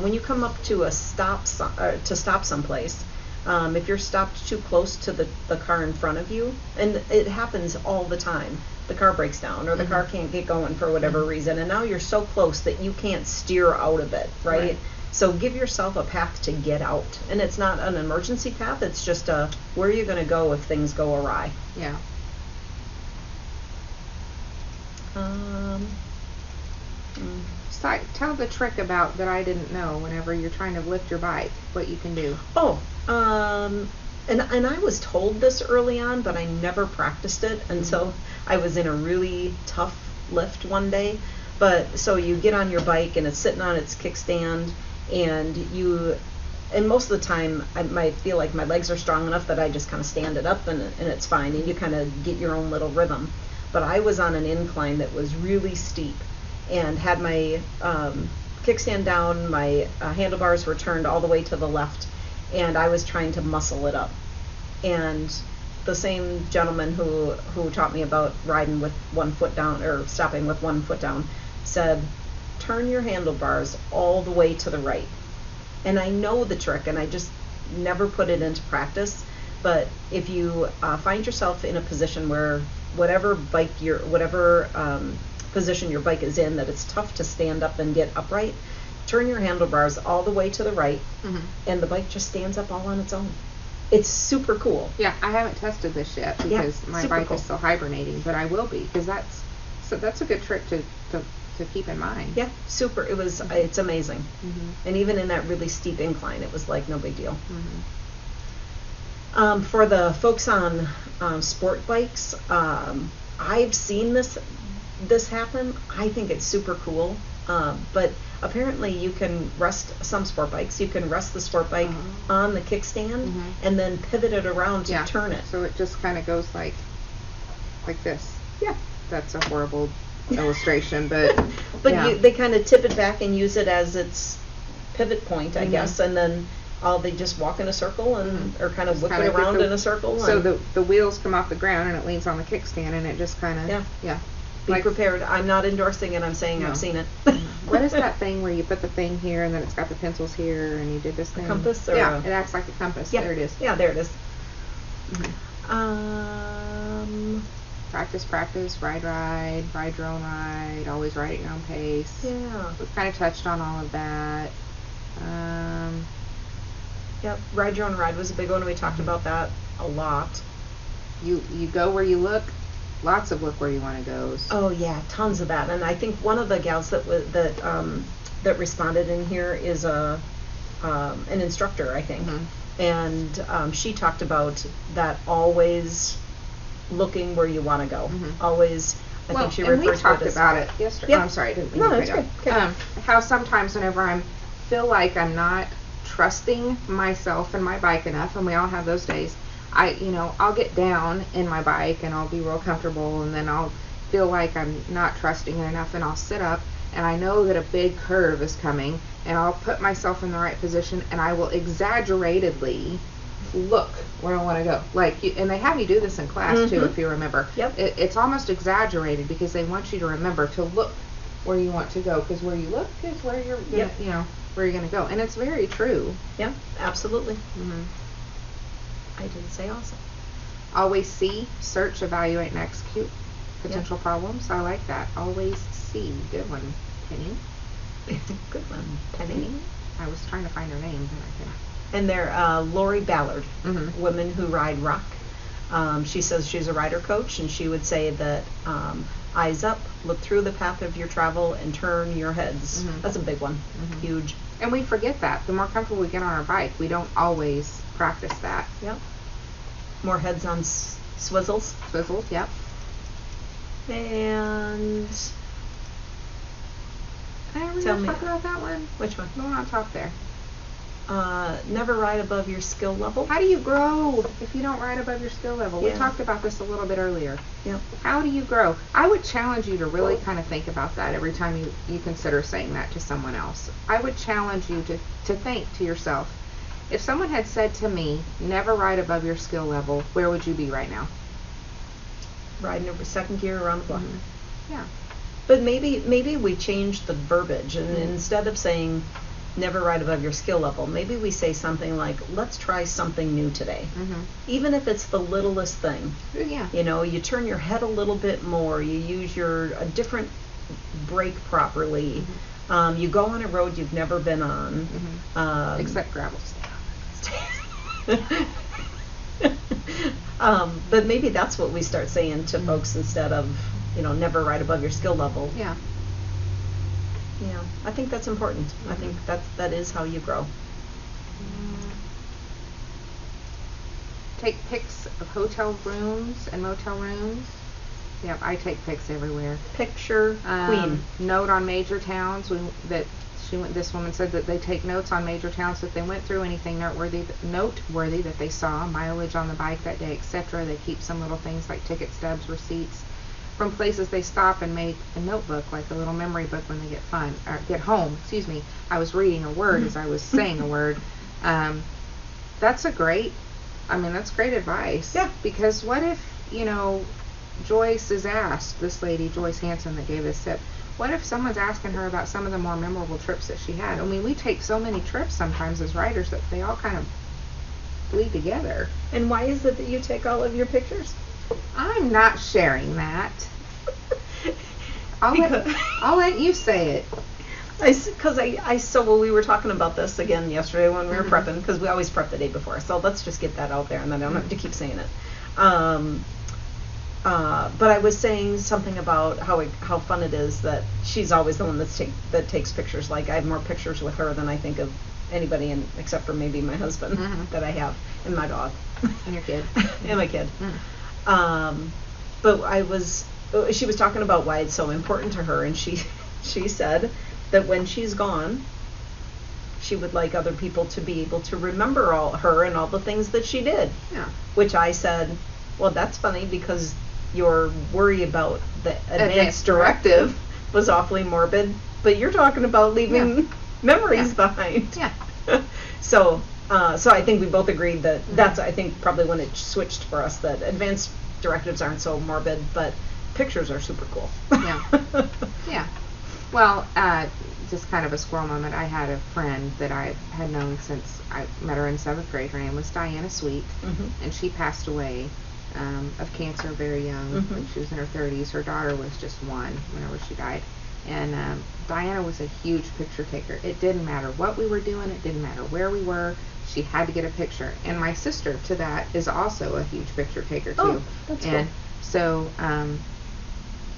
Speaker 2: when you come up to a stop someplace. If you're stopped too close to the car in front of you, and it happens all the time. The car breaks down, or the car can't get going for whatever reason, and now you're so close that you can't steer out of it, right? So give yourself a path to get out, and it's not an emergency path, it's just where you're going to go if things go awry.
Speaker 1: Yeah. So tell the trick about that I didn't know whenever you're trying to lift your bike, what you can do.
Speaker 2: And I was told this early on, but I never practiced it until I was in a really tough lift one day. But so you get on your bike and it's sitting on its kickstand, and most of the time I might feel like my legs are strong enough that I just kind of stand it up and it's fine, and you kind of get your own little rhythm. But I was on an incline that was really steep and had my kickstand down, my handlebars were turned all the way to the left, and I was trying to muscle it up. And the same gentleman who taught me about riding with one foot down, or stopping with one foot down, said, turn your handlebars all the way to the right. And I know the trick, and I just never put it into practice. But if you find yourself in a position where whatever position your bike is in that it's tough to stand up and get upright, turn your handlebars all the way to the right, and the bike just stands up all on its own. It's super cool.
Speaker 1: Yeah, I haven't tested this yet because my bike is still hibernating, but I will be, because that's a good trick to keep in mind.
Speaker 2: Yeah, super. It's amazing. And even in that really steep incline, it was like no big deal. For the folks on sport bikes, I've seen this happen. I think it's super cool. But apparently you can rest some sport bikes. You can rest the sport bike on the kickstand and then pivot it around to turn it.
Speaker 1: So it just kind of goes like this.
Speaker 2: Yeah.
Speaker 1: That's a horrible illustration, but
Speaker 2: they kind of tip it back and use it as its pivot point, I guess, and then they just walk in a circle and or kind of whip it around in a circle.
Speaker 1: So the wheels come off the ground and it leans on the kickstand and it just kind of
Speaker 2: Be prepared. I'm not endorsing it. I'm saying I've seen it.
Speaker 1: What is that thing where you put the thing here and then it's got the pencils here and you did this thing?
Speaker 2: A compass? Or
Speaker 1: it acts like a compass.
Speaker 2: Yeah.
Speaker 1: There it is.
Speaker 2: Yeah, there it is.
Speaker 1: Practice, ride your own ride, always ride at your own pace.
Speaker 2: Yeah.
Speaker 1: We've kind of touched on all of that.
Speaker 2: Yep, ride your own ride was a big one. We talked about that a lot.
Speaker 1: You go where you look. Lots of look where you want to go.
Speaker 2: Oh yeah, tons of that. And I think one of the gals that responded in here is an instructor, I think, and she talked about that always looking where you want to go. Always. I think she referred to it as.
Speaker 1: We talked about it yesterday.
Speaker 2: Yeah.
Speaker 1: Oh, I'm sorry, I didn't mean
Speaker 2: No,
Speaker 1: to
Speaker 2: that's
Speaker 1: cut
Speaker 2: good.
Speaker 1: you off. How sometimes whenever I feel like I'm not trusting myself and my bike enough, and we all have those days. I'll get down in my bike and I'll be real comfortable, and then I'll feel like I'm not trusting it enough, and I'll sit up and I know that a big curve is coming, and I'll put myself in the right position and I will exaggeratedly look where I want to go. And they have you do this in class too, if you remember.
Speaker 2: Yep.
Speaker 1: It's almost exaggerated because they want you to remember to look where you want to go, because where you look is where you're where you're going to go, and it's very true.
Speaker 2: Yeah, absolutely. I didn't say awesome.
Speaker 1: Always see, search, evaluate, and execute potential problems. I like that. Always see. Good one, Penny.
Speaker 2: Good one, Penny.
Speaker 1: I was trying to find her name, but I couldn't.
Speaker 2: And they're Lori Ballard, Women Who Ride Rock. She says she's a rider coach, and she would say that eyes up, look through the path of your travel, and turn your heads. That's a big one. Huge.
Speaker 1: And we forget that. The more comfortable we get on our bike, we don't always practice that.
Speaker 2: Yep. More heads on swizzles.
Speaker 1: Swizzles, yep.
Speaker 2: And
Speaker 1: Tell me. Talk about that one.
Speaker 2: Which one?
Speaker 1: The one on top there.
Speaker 2: Never ride above your skill level.
Speaker 1: How do you grow if you don't ride above your skill level?
Speaker 2: Yeah.
Speaker 1: We talked about this a little bit earlier.
Speaker 2: Yep.
Speaker 1: How do you grow? I would challenge you to really kind of think about that every time you consider saying that to someone else. I would challenge you to think to yourself, if someone had said to me, never ride above your skill level, where would you be right now?
Speaker 2: Riding over second gear around the block.
Speaker 1: Yeah.
Speaker 2: But maybe we change the verbiage, and instead of saying never ride above your skill level, maybe we say something like, let's try something new today. Even if it's the littlest thing.
Speaker 1: Yeah.
Speaker 2: You turn your head a little bit more, you use a different brake properly, you go on a road you've never been on.
Speaker 1: Except gravel.
Speaker 2: But maybe that's what we start saying to folks instead of, never ride above your skill level.
Speaker 1: Yeah.
Speaker 2: Yeah, I think that's important. I think that is how you grow.
Speaker 1: Take pics of hotel rooms and motel rooms. Yep, I take pics everywhere.
Speaker 2: Picture queen.
Speaker 1: Note on major towns this woman said that they take notes on major towns if they went through anything noteworthy that they saw, mileage on the bike that day, etc. They keep some little things like ticket stubs, receipts from places they stop, and make a notebook, like a little memory book when they get home. I was reading a word as I was saying a word. That's great advice.
Speaker 2: Yeah.
Speaker 1: Because what if, Joyce is asked, this lady, Joyce Hanson, that gave this tip, what if someone's asking her about some of the more memorable trips that she had? I mean, we take so many trips sometimes as riders that they all kind of bleed together.
Speaker 2: And why is it that you take all of your pictures?
Speaker 1: I'm not sharing that. I'll let you say it.
Speaker 2: Well, we were talking about this again yesterday when we were prepping, because we always prep the day before. So let's just get that out there, and then I don't have to keep saying it. But I was saying something about how fun it is that she's always the one that takes pictures. Like, I have more pictures with her than I think of anybody, except for maybe my husband that I have, and my dog.
Speaker 1: And your kid.
Speaker 2: And my kid. But she was talking about why it's so important to her, and she said that when she's gone, she would like other people to be able to remember her and all the things that she did.
Speaker 1: Yeah.
Speaker 2: Which I said, well, that's funny, because your worry about the advance directive was awfully morbid, but you're talking about leaving memories behind.
Speaker 1: Yeah.
Speaker 2: So I think we both agreed that that's, I think, probably when it switched for us, that advance directives aren't so morbid, but pictures are super cool.
Speaker 1: Yeah. Yeah. Well, just kind of a squirrel moment. I had a friend that I had known since I met her in 7th grade. Her name was Diana Sweet, and she passed away of cancer very young. When she was in her 30s. Her daughter was just 1 whenever she died. And Diana was a huge picture taker. It didn't matter what we were doing. It didn't matter where we were. She had to get a picture. And my sister, to that, is also a huge picture taker, too.
Speaker 2: Oh, that's cool.
Speaker 1: So,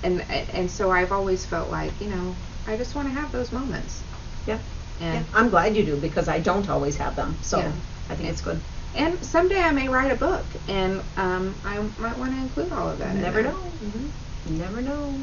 Speaker 1: and so I've always felt like, I just want to have those moments.
Speaker 2: Yeah.
Speaker 1: And
Speaker 2: I'm glad you do, because I don't always have them. So
Speaker 1: Yeah.
Speaker 2: I think it's good.
Speaker 1: And someday I may write a book, and I might want to include all of that.
Speaker 2: Never know. Never know.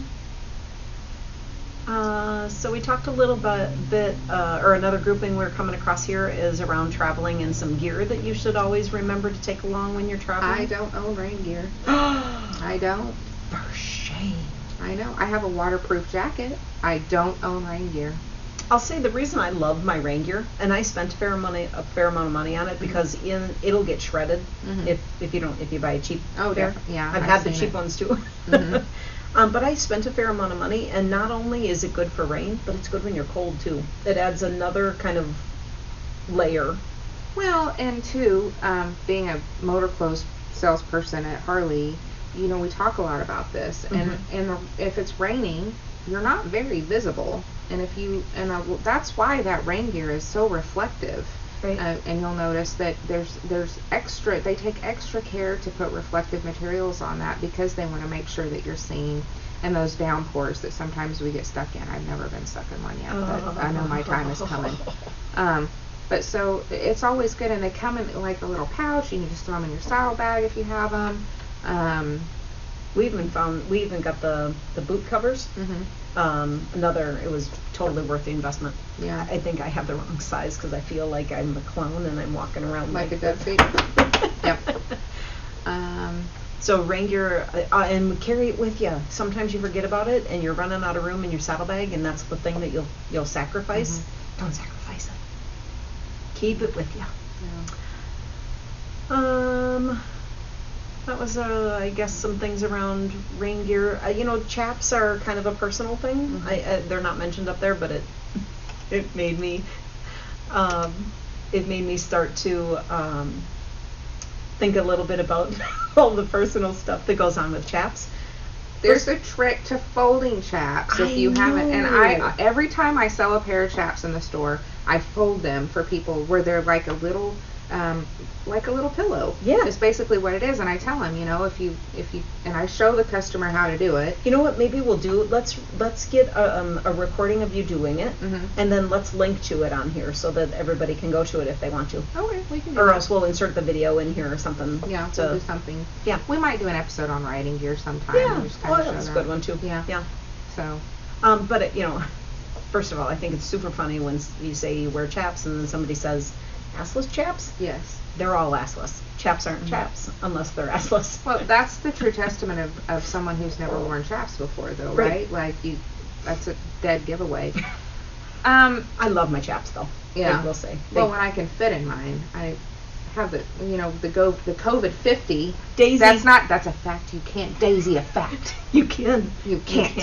Speaker 2: So we talked a little bit, or another grouping we're coming across here is around traveling and some gear that you should always remember to take along when you're traveling.
Speaker 1: I don't own rain gear. I don't.
Speaker 2: For shame.
Speaker 1: I know. I have a waterproof jacket. I don't own rain gear.
Speaker 2: I'll say the reason I love my rain gear, and I spent a fair amount of money on it, because it'll get shredded if you buy a cheap pair.
Speaker 1: Yeah,
Speaker 2: I've had the cheap ones too. But I spent a fair amount of money, and not only is it good for rain, but it's good when you're cold too. It adds another kind of layer.
Speaker 1: Well, and too, being a motor clothes salesperson at Harley, we talk a lot about this, and if it's raining, you're not very visible, and that's why that rain gear is so reflective.
Speaker 2: Right.
Speaker 1: And you'll notice that they take extra care to put reflective materials on that, because they want to make sure that you're seen. And those downpours that sometimes we get stuck in. I've never been stuck in one yet, but I know my time is coming. But so it's always good, and they come in like a little pouch. You can just throw them in your saddlebag if you have them.
Speaker 2: We even got the boot covers. It was totally worth the investment.
Speaker 1: Yeah.
Speaker 2: I think I have the wrong size, because I feel like I'm a clown and I'm walking around
Speaker 1: like a dead feet. Yep.
Speaker 2: So rain gear, and carry it with you. Sometimes you forget about it, and you're running out of room in your saddlebag, and that's the thing that you'll sacrifice. Don't sacrifice it. Keep it with you.
Speaker 1: Yeah.
Speaker 2: That was, I guess, some things around rain gear. Chaps are kind of a personal thing. They're not mentioned up there, but it made me start to think a little bit about all the personal stuff that goes on with chaps.
Speaker 1: There's a trick to folding chaps if you haven't. And every time I sell a pair of chaps in the store, I fold them for people where they're like a little pillow.
Speaker 2: Yeah.
Speaker 1: It's basically what it is. And I tell them, if you, and I show the customer how to do it.
Speaker 2: You know what? Maybe we'll do. Let's get a recording of you doing it, and then let's link to it on here so that everybody can go to it if they want to.
Speaker 1: Okay, we can do
Speaker 2: or
Speaker 1: that.
Speaker 2: else we'll insert the video in here or something.
Speaker 1: Yeah, we'll do something.
Speaker 2: Yeah.
Speaker 1: We might do an episode on riding gear sometime.
Speaker 2: Yeah. That's a good one too.
Speaker 1: Yeah.
Speaker 2: Yeah.
Speaker 1: So.
Speaker 2: But first of all, I think it's super funny when you say you wear chaps and then somebody says, assless chaps?
Speaker 1: Yes.
Speaker 2: They're all assless. Chaps aren't chaps unless they're assless.
Speaker 1: Well, that's the true testament of someone who's never worn chaps before, though, right? Like, that's a dead giveaway.
Speaker 2: I love my chaps, though.
Speaker 1: Yeah.
Speaker 2: I will say.
Speaker 1: Well, when I can fit in mine, I have the COVID 50.
Speaker 2: Daisy.
Speaker 1: That's a fact. You can't daisy a fact.
Speaker 2: You can.
Speaker 1: You can't.
Speaker 2: You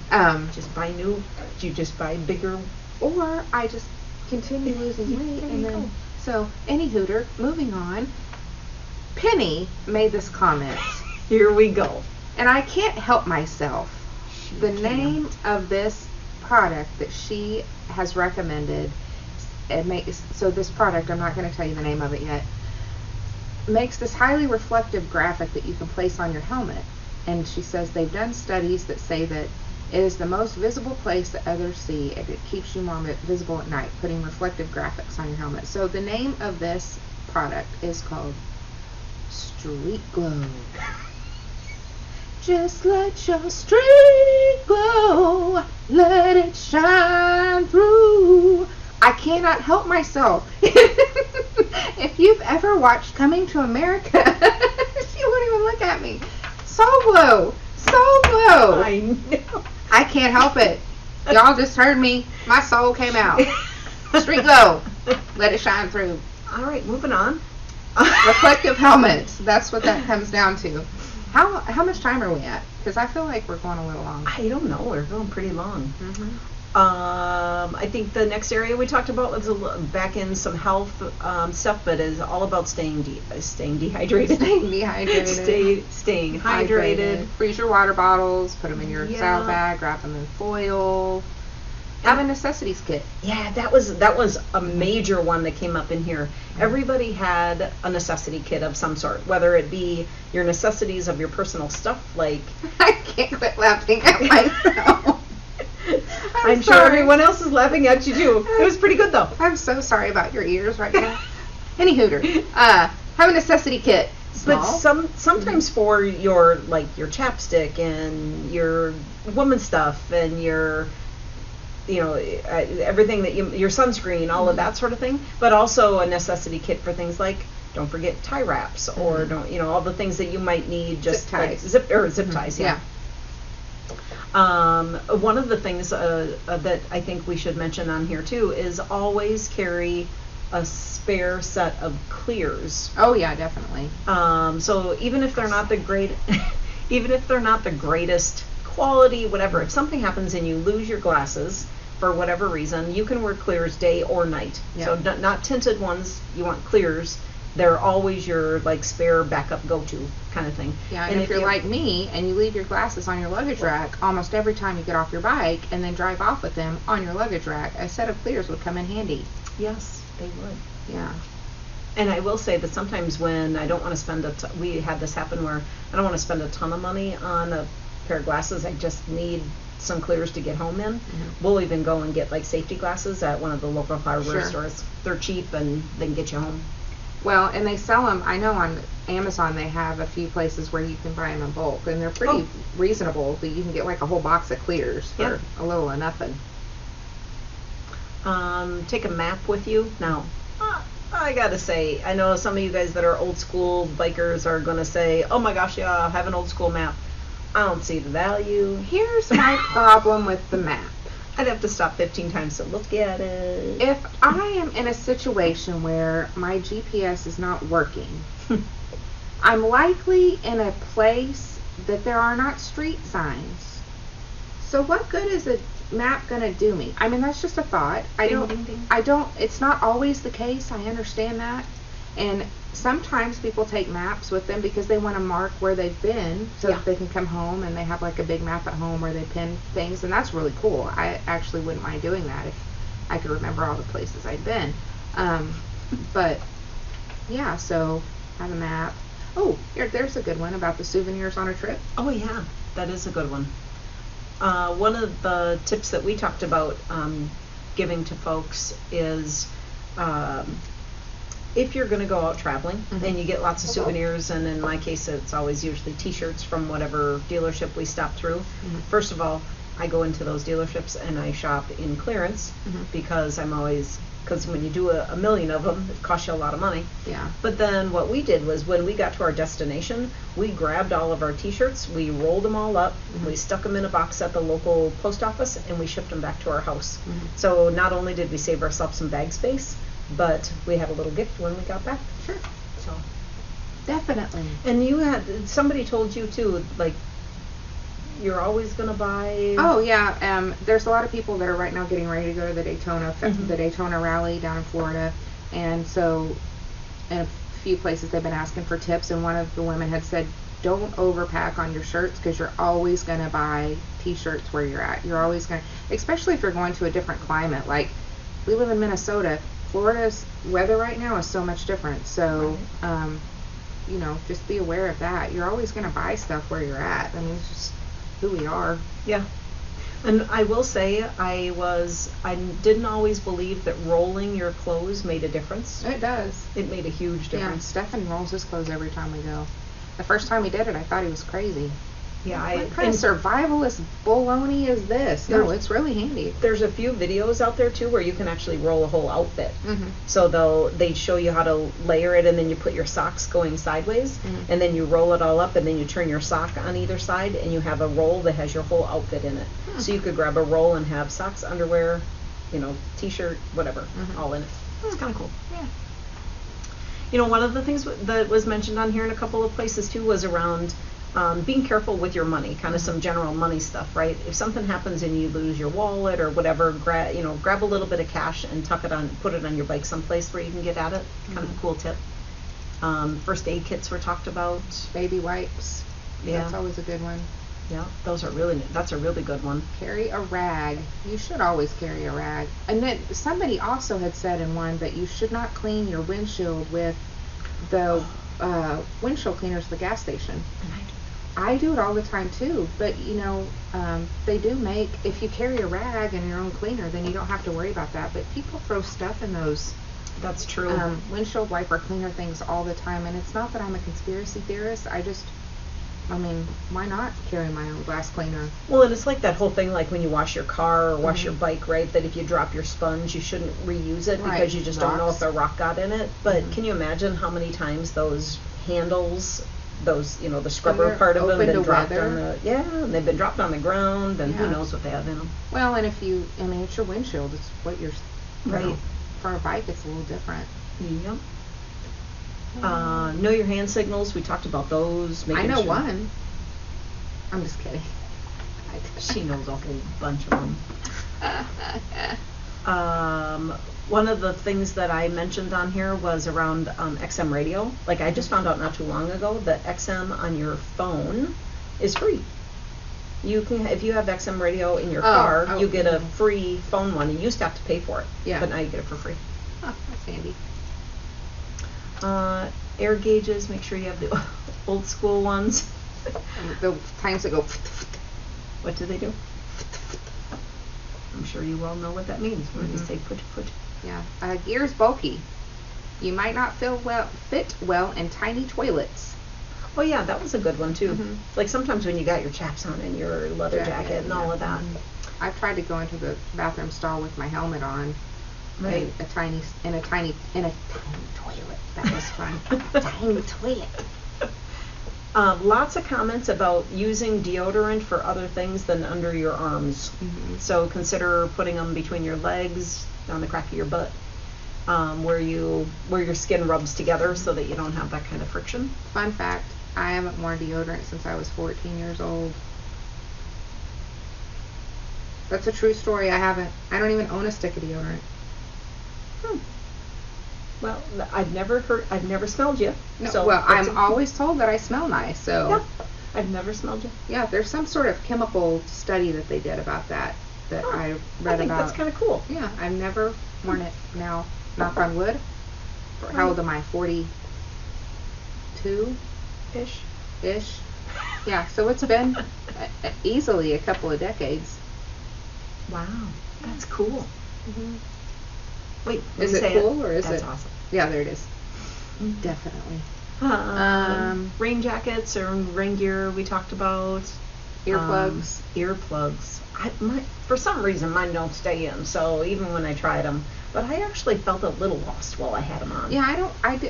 Speaker 2: can. Just buy new. You just buy bigger.
Speaker 1: Or I just continue losing weight, and then. So, any hooter, moving on. Penny made this comment.
Speaker 2: Here we go.
Speaker 1: And I can't help myself. The name of this product that she has recommended, so this product, I'm not going to tell you the name of it yet, makes this highly reflective graphic that you can place on your helmet. And she says they've done studies that say that it is the most visible place that others see, and it keeps you more visible at night, putting reflective graphics on your helmet. So the name of this product is called Street Glow. Just let your street glow, let it shine through. I cannot help myself. If you've ever watched Coming to America, she won't even look at me. Soul Glow. Soul Glow.
Speaker 2: I know.
Speaker 1: I can't help it. Y'all just heard me. My soul came out. Street Glow. Let it shine through.
Speaker 2: All right, moving on.
Speaker 1: Reflective helmets. That's what that comes down to. How much time are we at? Because I feel like we're going a little long.
Speaker 2: I don't know. We're going pretty long.
Speaker 1: Mm-hmm.
Speaker 2: I think the next area we talked about was back in some health stuff, but is all about staying dehydrated.
Speaker 1: Staying dehydrated.
Speaker 2: Staying hydrated.
Speaker 1: Freeze your water bottles. Put them in your saddle bag. Wrap them in foil. Have a necessities kit.
Speaker 2: Yeah, that was a major one that came up in here. Everybody had a necessity kit of some sort, whether it be your necessities of your personal stuff, like
Speaker 1: I can't quit laughing at myself.
Speaker 2: I'm sure everyone else is laughing at you too. It was pretty good though.
Speaker 1: I'm so sorry about your ears right now. Any hooter. Have a necessity kit. Small.
Speaker 2: But sometimes for your chapstick and your woman stuff and your everything that your sunscreen, all of that sort of thing, but also a necessity kit for things like, don't forget tie wraps, or all the things that you might need, just zip ties. Yeah. One of the things that I think we should mention on here too is always carry a spare set of clears.
Speaker 1: Oh yeah, definitely.
Speaker 2: So even if they're not the greatest quality, whatever, if something happens and you lose your glasses for whatever reason, you can wear clears day or night. Yep. So not tinted ones. You want clears. They're always your spare backup go-to kind of thing.
Speaker 1: Yeah, and if you're like me and you leave your glasses on your luggage rack almost every time you get off your bike and then drive off with them on your luggage rack, a set of clears would come in handy.
Speaker 2: Yes, they would.
Speaker 1: Yeah.
Speaker 2: And I will say that sometimes when I don't want to spend we had this happen where I don't want to spend a ton of money on a pair of glasses, I just need some clears to get home in. Mm-hmm. We'll even go and get safety glasses at one of the local hardware stores. They're cheap and they can get you home.
Speaker 1: Well, and they sell them, I know on Amazon they have a few places where you can buy them in bulk, and they're pretty reasonable, that you can get a whole box of clears for a little of nothing.
Speaker 2: Take a map with you. Now, I gotta say, I know some of you guys that are old school bikers are gonna say, oh my gosh, yeah, I have an old school map. I don't see the value.
Speaker 1: Here's my problem with the map.
Speaker 2: I'd have to stop 15 times to look at it.
Speaker 1: If I am in a situation where my GPS is not working, I'm likely in a place that there are not street signs. So what good is a map going to do me? I mean, that's just a thought. I don't, it's not always the case. I understand that. And sometimes people take maps with them because they want to mark where they've been so that they can come home and they have a big map at home where they pin things, and that's really cool. I actually wouldn't mind doing that if I could remember all the places I'd been. But yeah, so have a map. Oh, there's a good one about the souvenirs on a trip.
Speaker 2: Oh yeah, that is a good one. One of the tips that we talked about giving to folks is if you're going to go out traveling and you get lots of souvenirs, and in my case it's always usually t-shirts from whatever dealership we stop through. First of all, I go into those dealerships and I shop in clearance because when you do a million of them, it costs you a lot of money.
Speaker 1: Yeah.
Speaker 2: But then what we did was, when we got to our destination, we grabbed all of our t-shirts, we rolled them all up, we stuck them in a box at the local post office, and we shipped them back to our house. So not only did we save ourselves some bag space, but we had a little gift when we got back.
Speaker 1: Sure.
Speaker 2: So
Speaker 1: definitely.
Speaker 2: And somebody told you too, you're always going to buy...
Speaker 1: Oh, yeah. There's a lot of people that are right now getting ready to go to the Daytona rally down in Florida. And so in a few places they've been asking for tips, and one of the women had said, don't overpack on your shirts, because you're always going to buy t-shirts where you're at. You're always going to, especially if you're going to a different climate. Like, we live in Minnesota. Florida's weather right now is so much different. So, you know, just be aware of that. You're always going to buy stuff where you're at. I mean, it's just who we are.
Speaker 2: Yeah. And I will say, I didn't always believe that rolling your clothes made a difference.
Speaker 1: It does.
Speaker 2: It made a huge
Speaker 1: Yeah,
Speaker 2: difference.
Speaker 1: Stefan rolls his clothes every time we go. The first time we did it, I thought he was crazy.
Speaker 2: Yeah,
Speaker 1: What kind of survivalist baloney is this? No, it's really handy.
Speaker 2: There's a few videos out there too where you can actually roll a whole outfit.
Speaker 1: Mm-hmm.
Speaker 2: So they show you how to layer it, and then you put your socks going sideways,
Speaker 1: Mm-hmm.
Speaker 2: and then you roll it all up, and then you turn your sock on either side, and you have a roll that has your whole outfit in it.
Speaker 1: Hmm.
Speaker 2: So you could grab a roll and have socks, underwear, you know, t-shirt, whatever,
Speaker 1: Mhm.
Speaker 2: all in it. It's kind of cool.
Speaker 1: Yeah.
Speaker 2: You know, one of the things that was mentioned on here in a couple of places too was around being careful with your money, kind of some general money stuff, right? If something happens and you lose your wallet or whatever, grab a little bit of cash and put it on your bike someplace where you can get at it. Kind of a cool tip. First aid kits were talked about.
Speaker 1: Baby wipes.
Speaker 2: Yeah.
Speaker 1: That's always a good one.
Speaker 2: Yeah, that's a really good one.
Speaker 1: Carry a rag. You should always carry a rag. And then somebody also had said in one that you should not clean your windshield with the windshield cleaners at the gas station.
Speaker 2: And
Speaker 1: I do it all the time too, but you know, they do make, if you carry a rag and your own cleaner, then you don't have to worry about that. But people throw stuff in those
Speaker 2: that's true.
Speaker 1: windshield wiper cleaner things all the time, and it's not that I'm a conspiracy theorist. I mean, why not carry my own glass cleaner?
Speaker 2: Well, and it's like that whole thing, like when you wash your car or wash your bike, right? That if you drop your sponge, you shouldn't reuse it
Speaker 1: Right.
Speaker 2: because you just don't know
Speaker 1: Rocks.
Speaker 2: if a rock got in it. But can you imagine how many times those handles, those, you know, the scrubber
Speaker 1: they're
Speaker 2: part of them,
Speaker 1: open
Speaker 2: been
Speaker 1: to
Speaker 2: dropped
Speaker 1: weather.
Speaker 2: on and they've been dropped on the ground, and who
Speaker 1: Yeah.
Speaker 2: knows what they have in them.
Speaker 1: Well, and if you, I mean, it's your windshield. It's what you're,
Speaker 2: Right.
Speaker 1: You know, for a bike, it's a little different.
Speaker 2: Yep. Know your hand signals. We talked about those.
Speaker 1: I
Speaker 2: making
Speaker 1: know
Speaker 2: sure-
Speaker 1: one. I'm just kidding.
Speaker 2: She knows a whole bunch of them. One of the things that I mentioned on here was around XM radio. Like, I just found out not too long ago that XM on your phone is free. You can, if you have XM radio in your car, you get a free phone one. You used to have to pay for it,
Speaker 1: Yeah.
Speaker 2: but now you get it for free.
Speaker 1: Oh, that's handy.
Speaker 2: Air gauges, make sure you have the old school ones.
Speaker 1: The times that go.
Speaker 2: What do they do? I'm sure you all know what that means when they say put.
Speaker 1: Yeah. Gear's bulky. You might not fit well in tiny toilets.
Speaker 2: Oh yeah, that was a good one too.
Speaker 1: Mhm.
Speaker 2: Like sometimes when you got your chaps on and your leather jacket and all of that.
Speaker 1: I've tried to go into the bathroom stall with my helmet on.
Speaker 2: Right.
Speaker 1: In a tiny toilet. That was fun. Tiny toilet.
Speaker 2: Lots of comments about using deodorant for other things than under your arms.
Speaker 1: Mhm.
Speaker 2: So consider putting them between your legs, on the crack of your butt, where your skin rubs together so that you don't have that kind of friction.
Speaker 1: Fun fact, I haven't worn deodorant since I was 14 years old. That's a true story. I don't even own a stick of deodorant.
Speaker 2: Well, I've never smelled you.
Speaker 1: No,
Speaker 2: So
Speaker 1: well,
Speaker 2: that's
Speaker 1: I'm always told that I smell nice, so.
Speaker 2: Yeah, I've never smelled you.
Speaker 1: Yeah, there's some sort of chemical study that they did about that I read
Speaker 2: I think
Speaker 1: about.
Speaker 2: that's kind of cool.
Speaker 1: Yeah, I've never worn it now, knock on wood. How old am I? 42?
Speaker 2: Ish.
Speaker 1: Yeah, so it's been easily a couple of decades.
Speaker 2: Wow, that's cool. Wait, let
Speaker 1: Is
Speaker 2: me
Speaker 1: it
Speaker 2: say
Speaker 1: cool or is
Speaker 2: That's
Speaker 1: it?
Speaker 2: awesome.
Speaker 1: Yeah, there it is. Definitely.
Speaker 2: Rain jackets or rain gear we talked about.
Speaker 1: Earplugs.
Speaker 2: Earplugs. For some reason mine don't stay in, so even when I tried them, but I actually felt a little lost while I had them on.
Speaker 1: Yeah,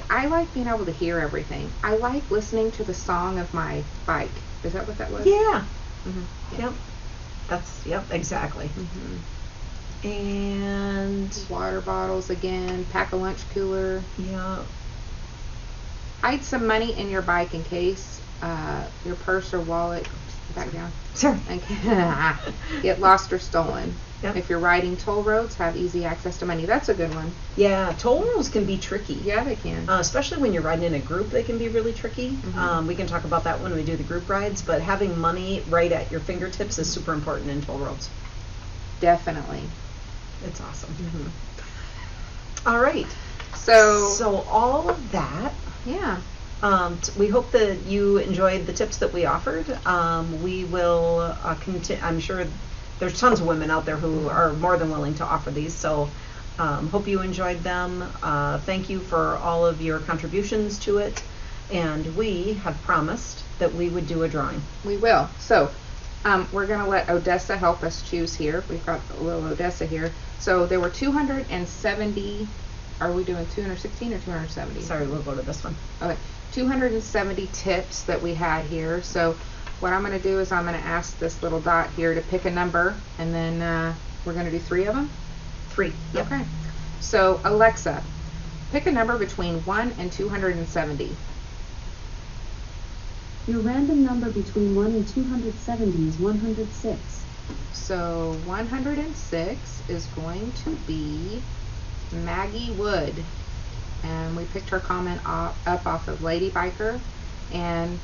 Speaker 1: I like being able to hear everything. I like listening to the song of my bike. Is that what that was?
Speaker 2: Yeah.
Speaker 1: Mhm.
Speaker 2: Yep, exactly. And
Speaker 1: Water bottles again, pack a lunch cooler.
Speaker 2: yeah,
Speaker 1: Hide some money in your bike in case your purse or wallet, back down,
Speaker 2: sorry.
Speaker 1: get lost or stolen.
Speaker 2: Yep.
Speaker 1: If you're riding toll roads, have easy access to money. That's a good one.
Speaker 2: Yeah, toll roads can be tricky.
Speaker 1: Yeah, they can.
Speaker 2: Especially when you're riding in a group, they can be really tricky.
Speaker 1: Mhm.
Speaker 2: We can talk about that when we do the group rides, but having money right at your fingertips is super important in toll roads.
Speaker 1: Definitely.
Speaker 2: It's awesome.
Speaker 1: Mhm.
Speaker 2: All right. So all of that.
Speaker 1: Yeah.
Speaker 2: We hope that you enjoyed the tips that we offered. We will continue. I'm sure there's tons of women out there who are more than willing to offer these. So hope you enjoyed them. Thank you for all of your contributions to it. And we have promised that we would do a drawing.
Speaker 1: We will. So we're going to let Odessa help us choose here. We've got a little Odessa here. So there were 270. Are we doing 216 or 270?
Speaker 2: Sorry, we'll go to this one.
Speaker 1: Okay. 270 tips that we had here. So what I'm going to do is I'm going to ask this little dot here to pick a number, and then we're going to do 3 of them?
Speaker 2: 3. Yep.
Speaker 1: Okay. So Alexa, pick a number between 1 and 270.
Speaker 3: Your random number between 1 and 270 is 106.
Speaker 1: So 106 is going to be Maggie Wood. And we picked her comment up off of Ladybiker. And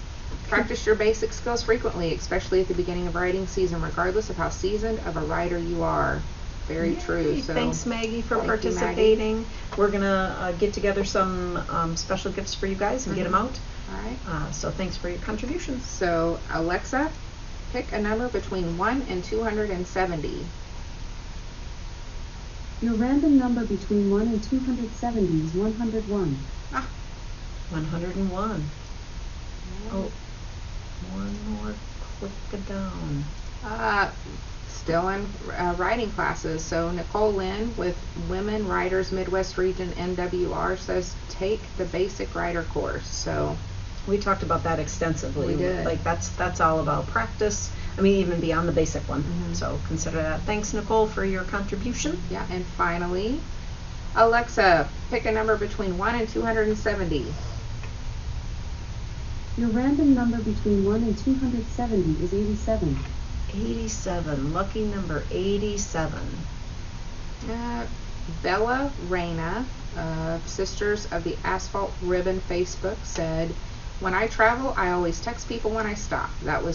Speaker 1: practice your basic skills frequently, especially at the beginning of riding season, regardless of how seasoned of a rider you are. Very
Speaker 2: Yay.
Speaker 1: true. So
Speaker 2: thanks, Maggie, for
Speaker 1: thank you,
Speaker 2: participating.
Speaker 1: Maggie.
Speaker 2: We're going to get together some special gifts for you guys and get them out.
Speaker 1: All right.
Speaker 2: So thanks for your contributions.
Speaker 1: So Alexa, pick a number between 1 and 270.
Speaker 3: Your random number between 1 and 270 is 101.
Speaker 2: 101. Oh, one more click down.
Speaker 1: Still in riding classes. So Nicole Lynn with Women Riders Midwest Region NWR says take the basic rider course. So
Speaker 2: we talked about that extensively.
Speaker 1: We did.
Speaker 2: Like that's all about practice. I mean, even beyond the basic one.
Speaker 1: Mm-hmm.
Speaker 2: So consider that. Thanks, Nicole, for your contribution.
Speaker 1: Yeah, and finally, Alexa, pick a number between 1 and 270.
Speaker 3: Your random number between 1 and 270 is 87.
Speaker 2: 87. Lucky number 87.
Speaker 1: Bella Reyna, Sisters of the Asphalt Ribbon Facebook, said, when I travel, I always text people when I stop. That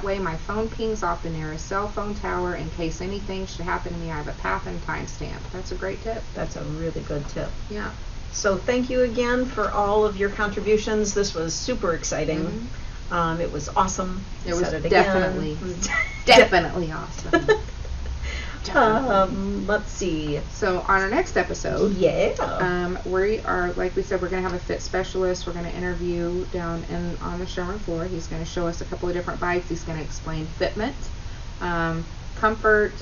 Speaker 1: way my phone pings off the nearest cell phone tower in case anything should happen to me. I have a path and timestamp. That's a great tip.
Speaker 2: That's a really good tip.
Speaker 1: Yeah.
Speaker 2: So thank you again for all of your contributions. This was super exciting.
Speaker 1: Mm-hmm.
Speaker 2: It was awesome.
Speaker 1: It was
Speaker 2: definitely
Speaker 1: awesome.
Speaker 2: Let's see.
Speaker 1: So on our next episode, we are, like we said, we're going to have a fit specialist. We're going to interview down on the showroom floor. He's going to show us a couple of different bikes. He's going to explain fitment, comfort,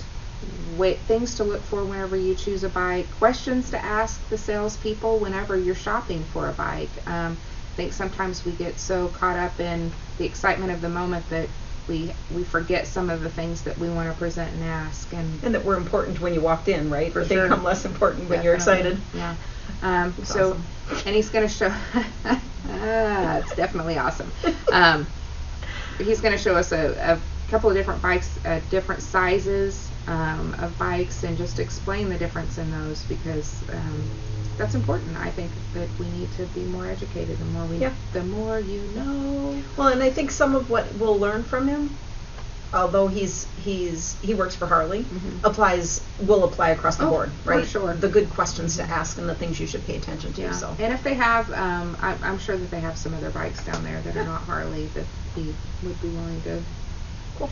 Speaker 1: things to look for whenever you choose a bike, questions to ask the salespeople whenever you're shopping for a bike. I think sometimes we get so caught up in the excitement of the moment that we forget some of the things that we want to present and ask, and
Speaker 2: that were important when you walked in, right?
Speaker 1: For
Speaker 2: they
Speaker 1: sure.
Speaker 2: become less important when you're excited.
Speaker 1: Yeah.
Speaker 2: So awesome.
Speaker 1: And he's going to show. It's definitely awesome. He's going to show us a couple of different bikes, different sizes of bikes, and just explain the difference in those, because that's important. I think that we need to be more educated. The more you know.
Speaker 2: Well, and I think some of what we'll learn from him, although he works for Harley, will apply across the board, right?
Speaker 1: For sure.
Speaker 2: The good questions to ask and the things you should pay attention to.
Speaker 1: Yeah.
Speaker 2: So.
Speaker 1: And if they have, I'm sure that they have some other bikes down there that are not Harley that he would be willing to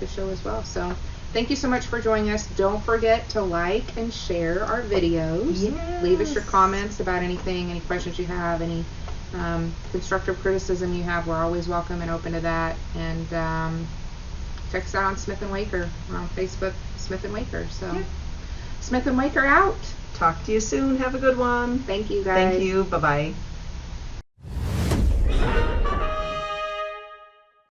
Speaker 1: show as well. So thank you so much for joining us. Don't forget to like and share our videos.
Speaker 2: Yes.
Speaker 1: Leave us your comments about anything, any questions you have, any constructive criticism you have. We're always welcome and open to that. And check us out on Smith & Waker. We're on Facebook, Smith & Waker. So Smith & Waker out.
Speaker 2: Talk to you soon. Have a good one.
Speaker 1: Thank you, guys.
Speaker 2: Thank you. Bye-bye.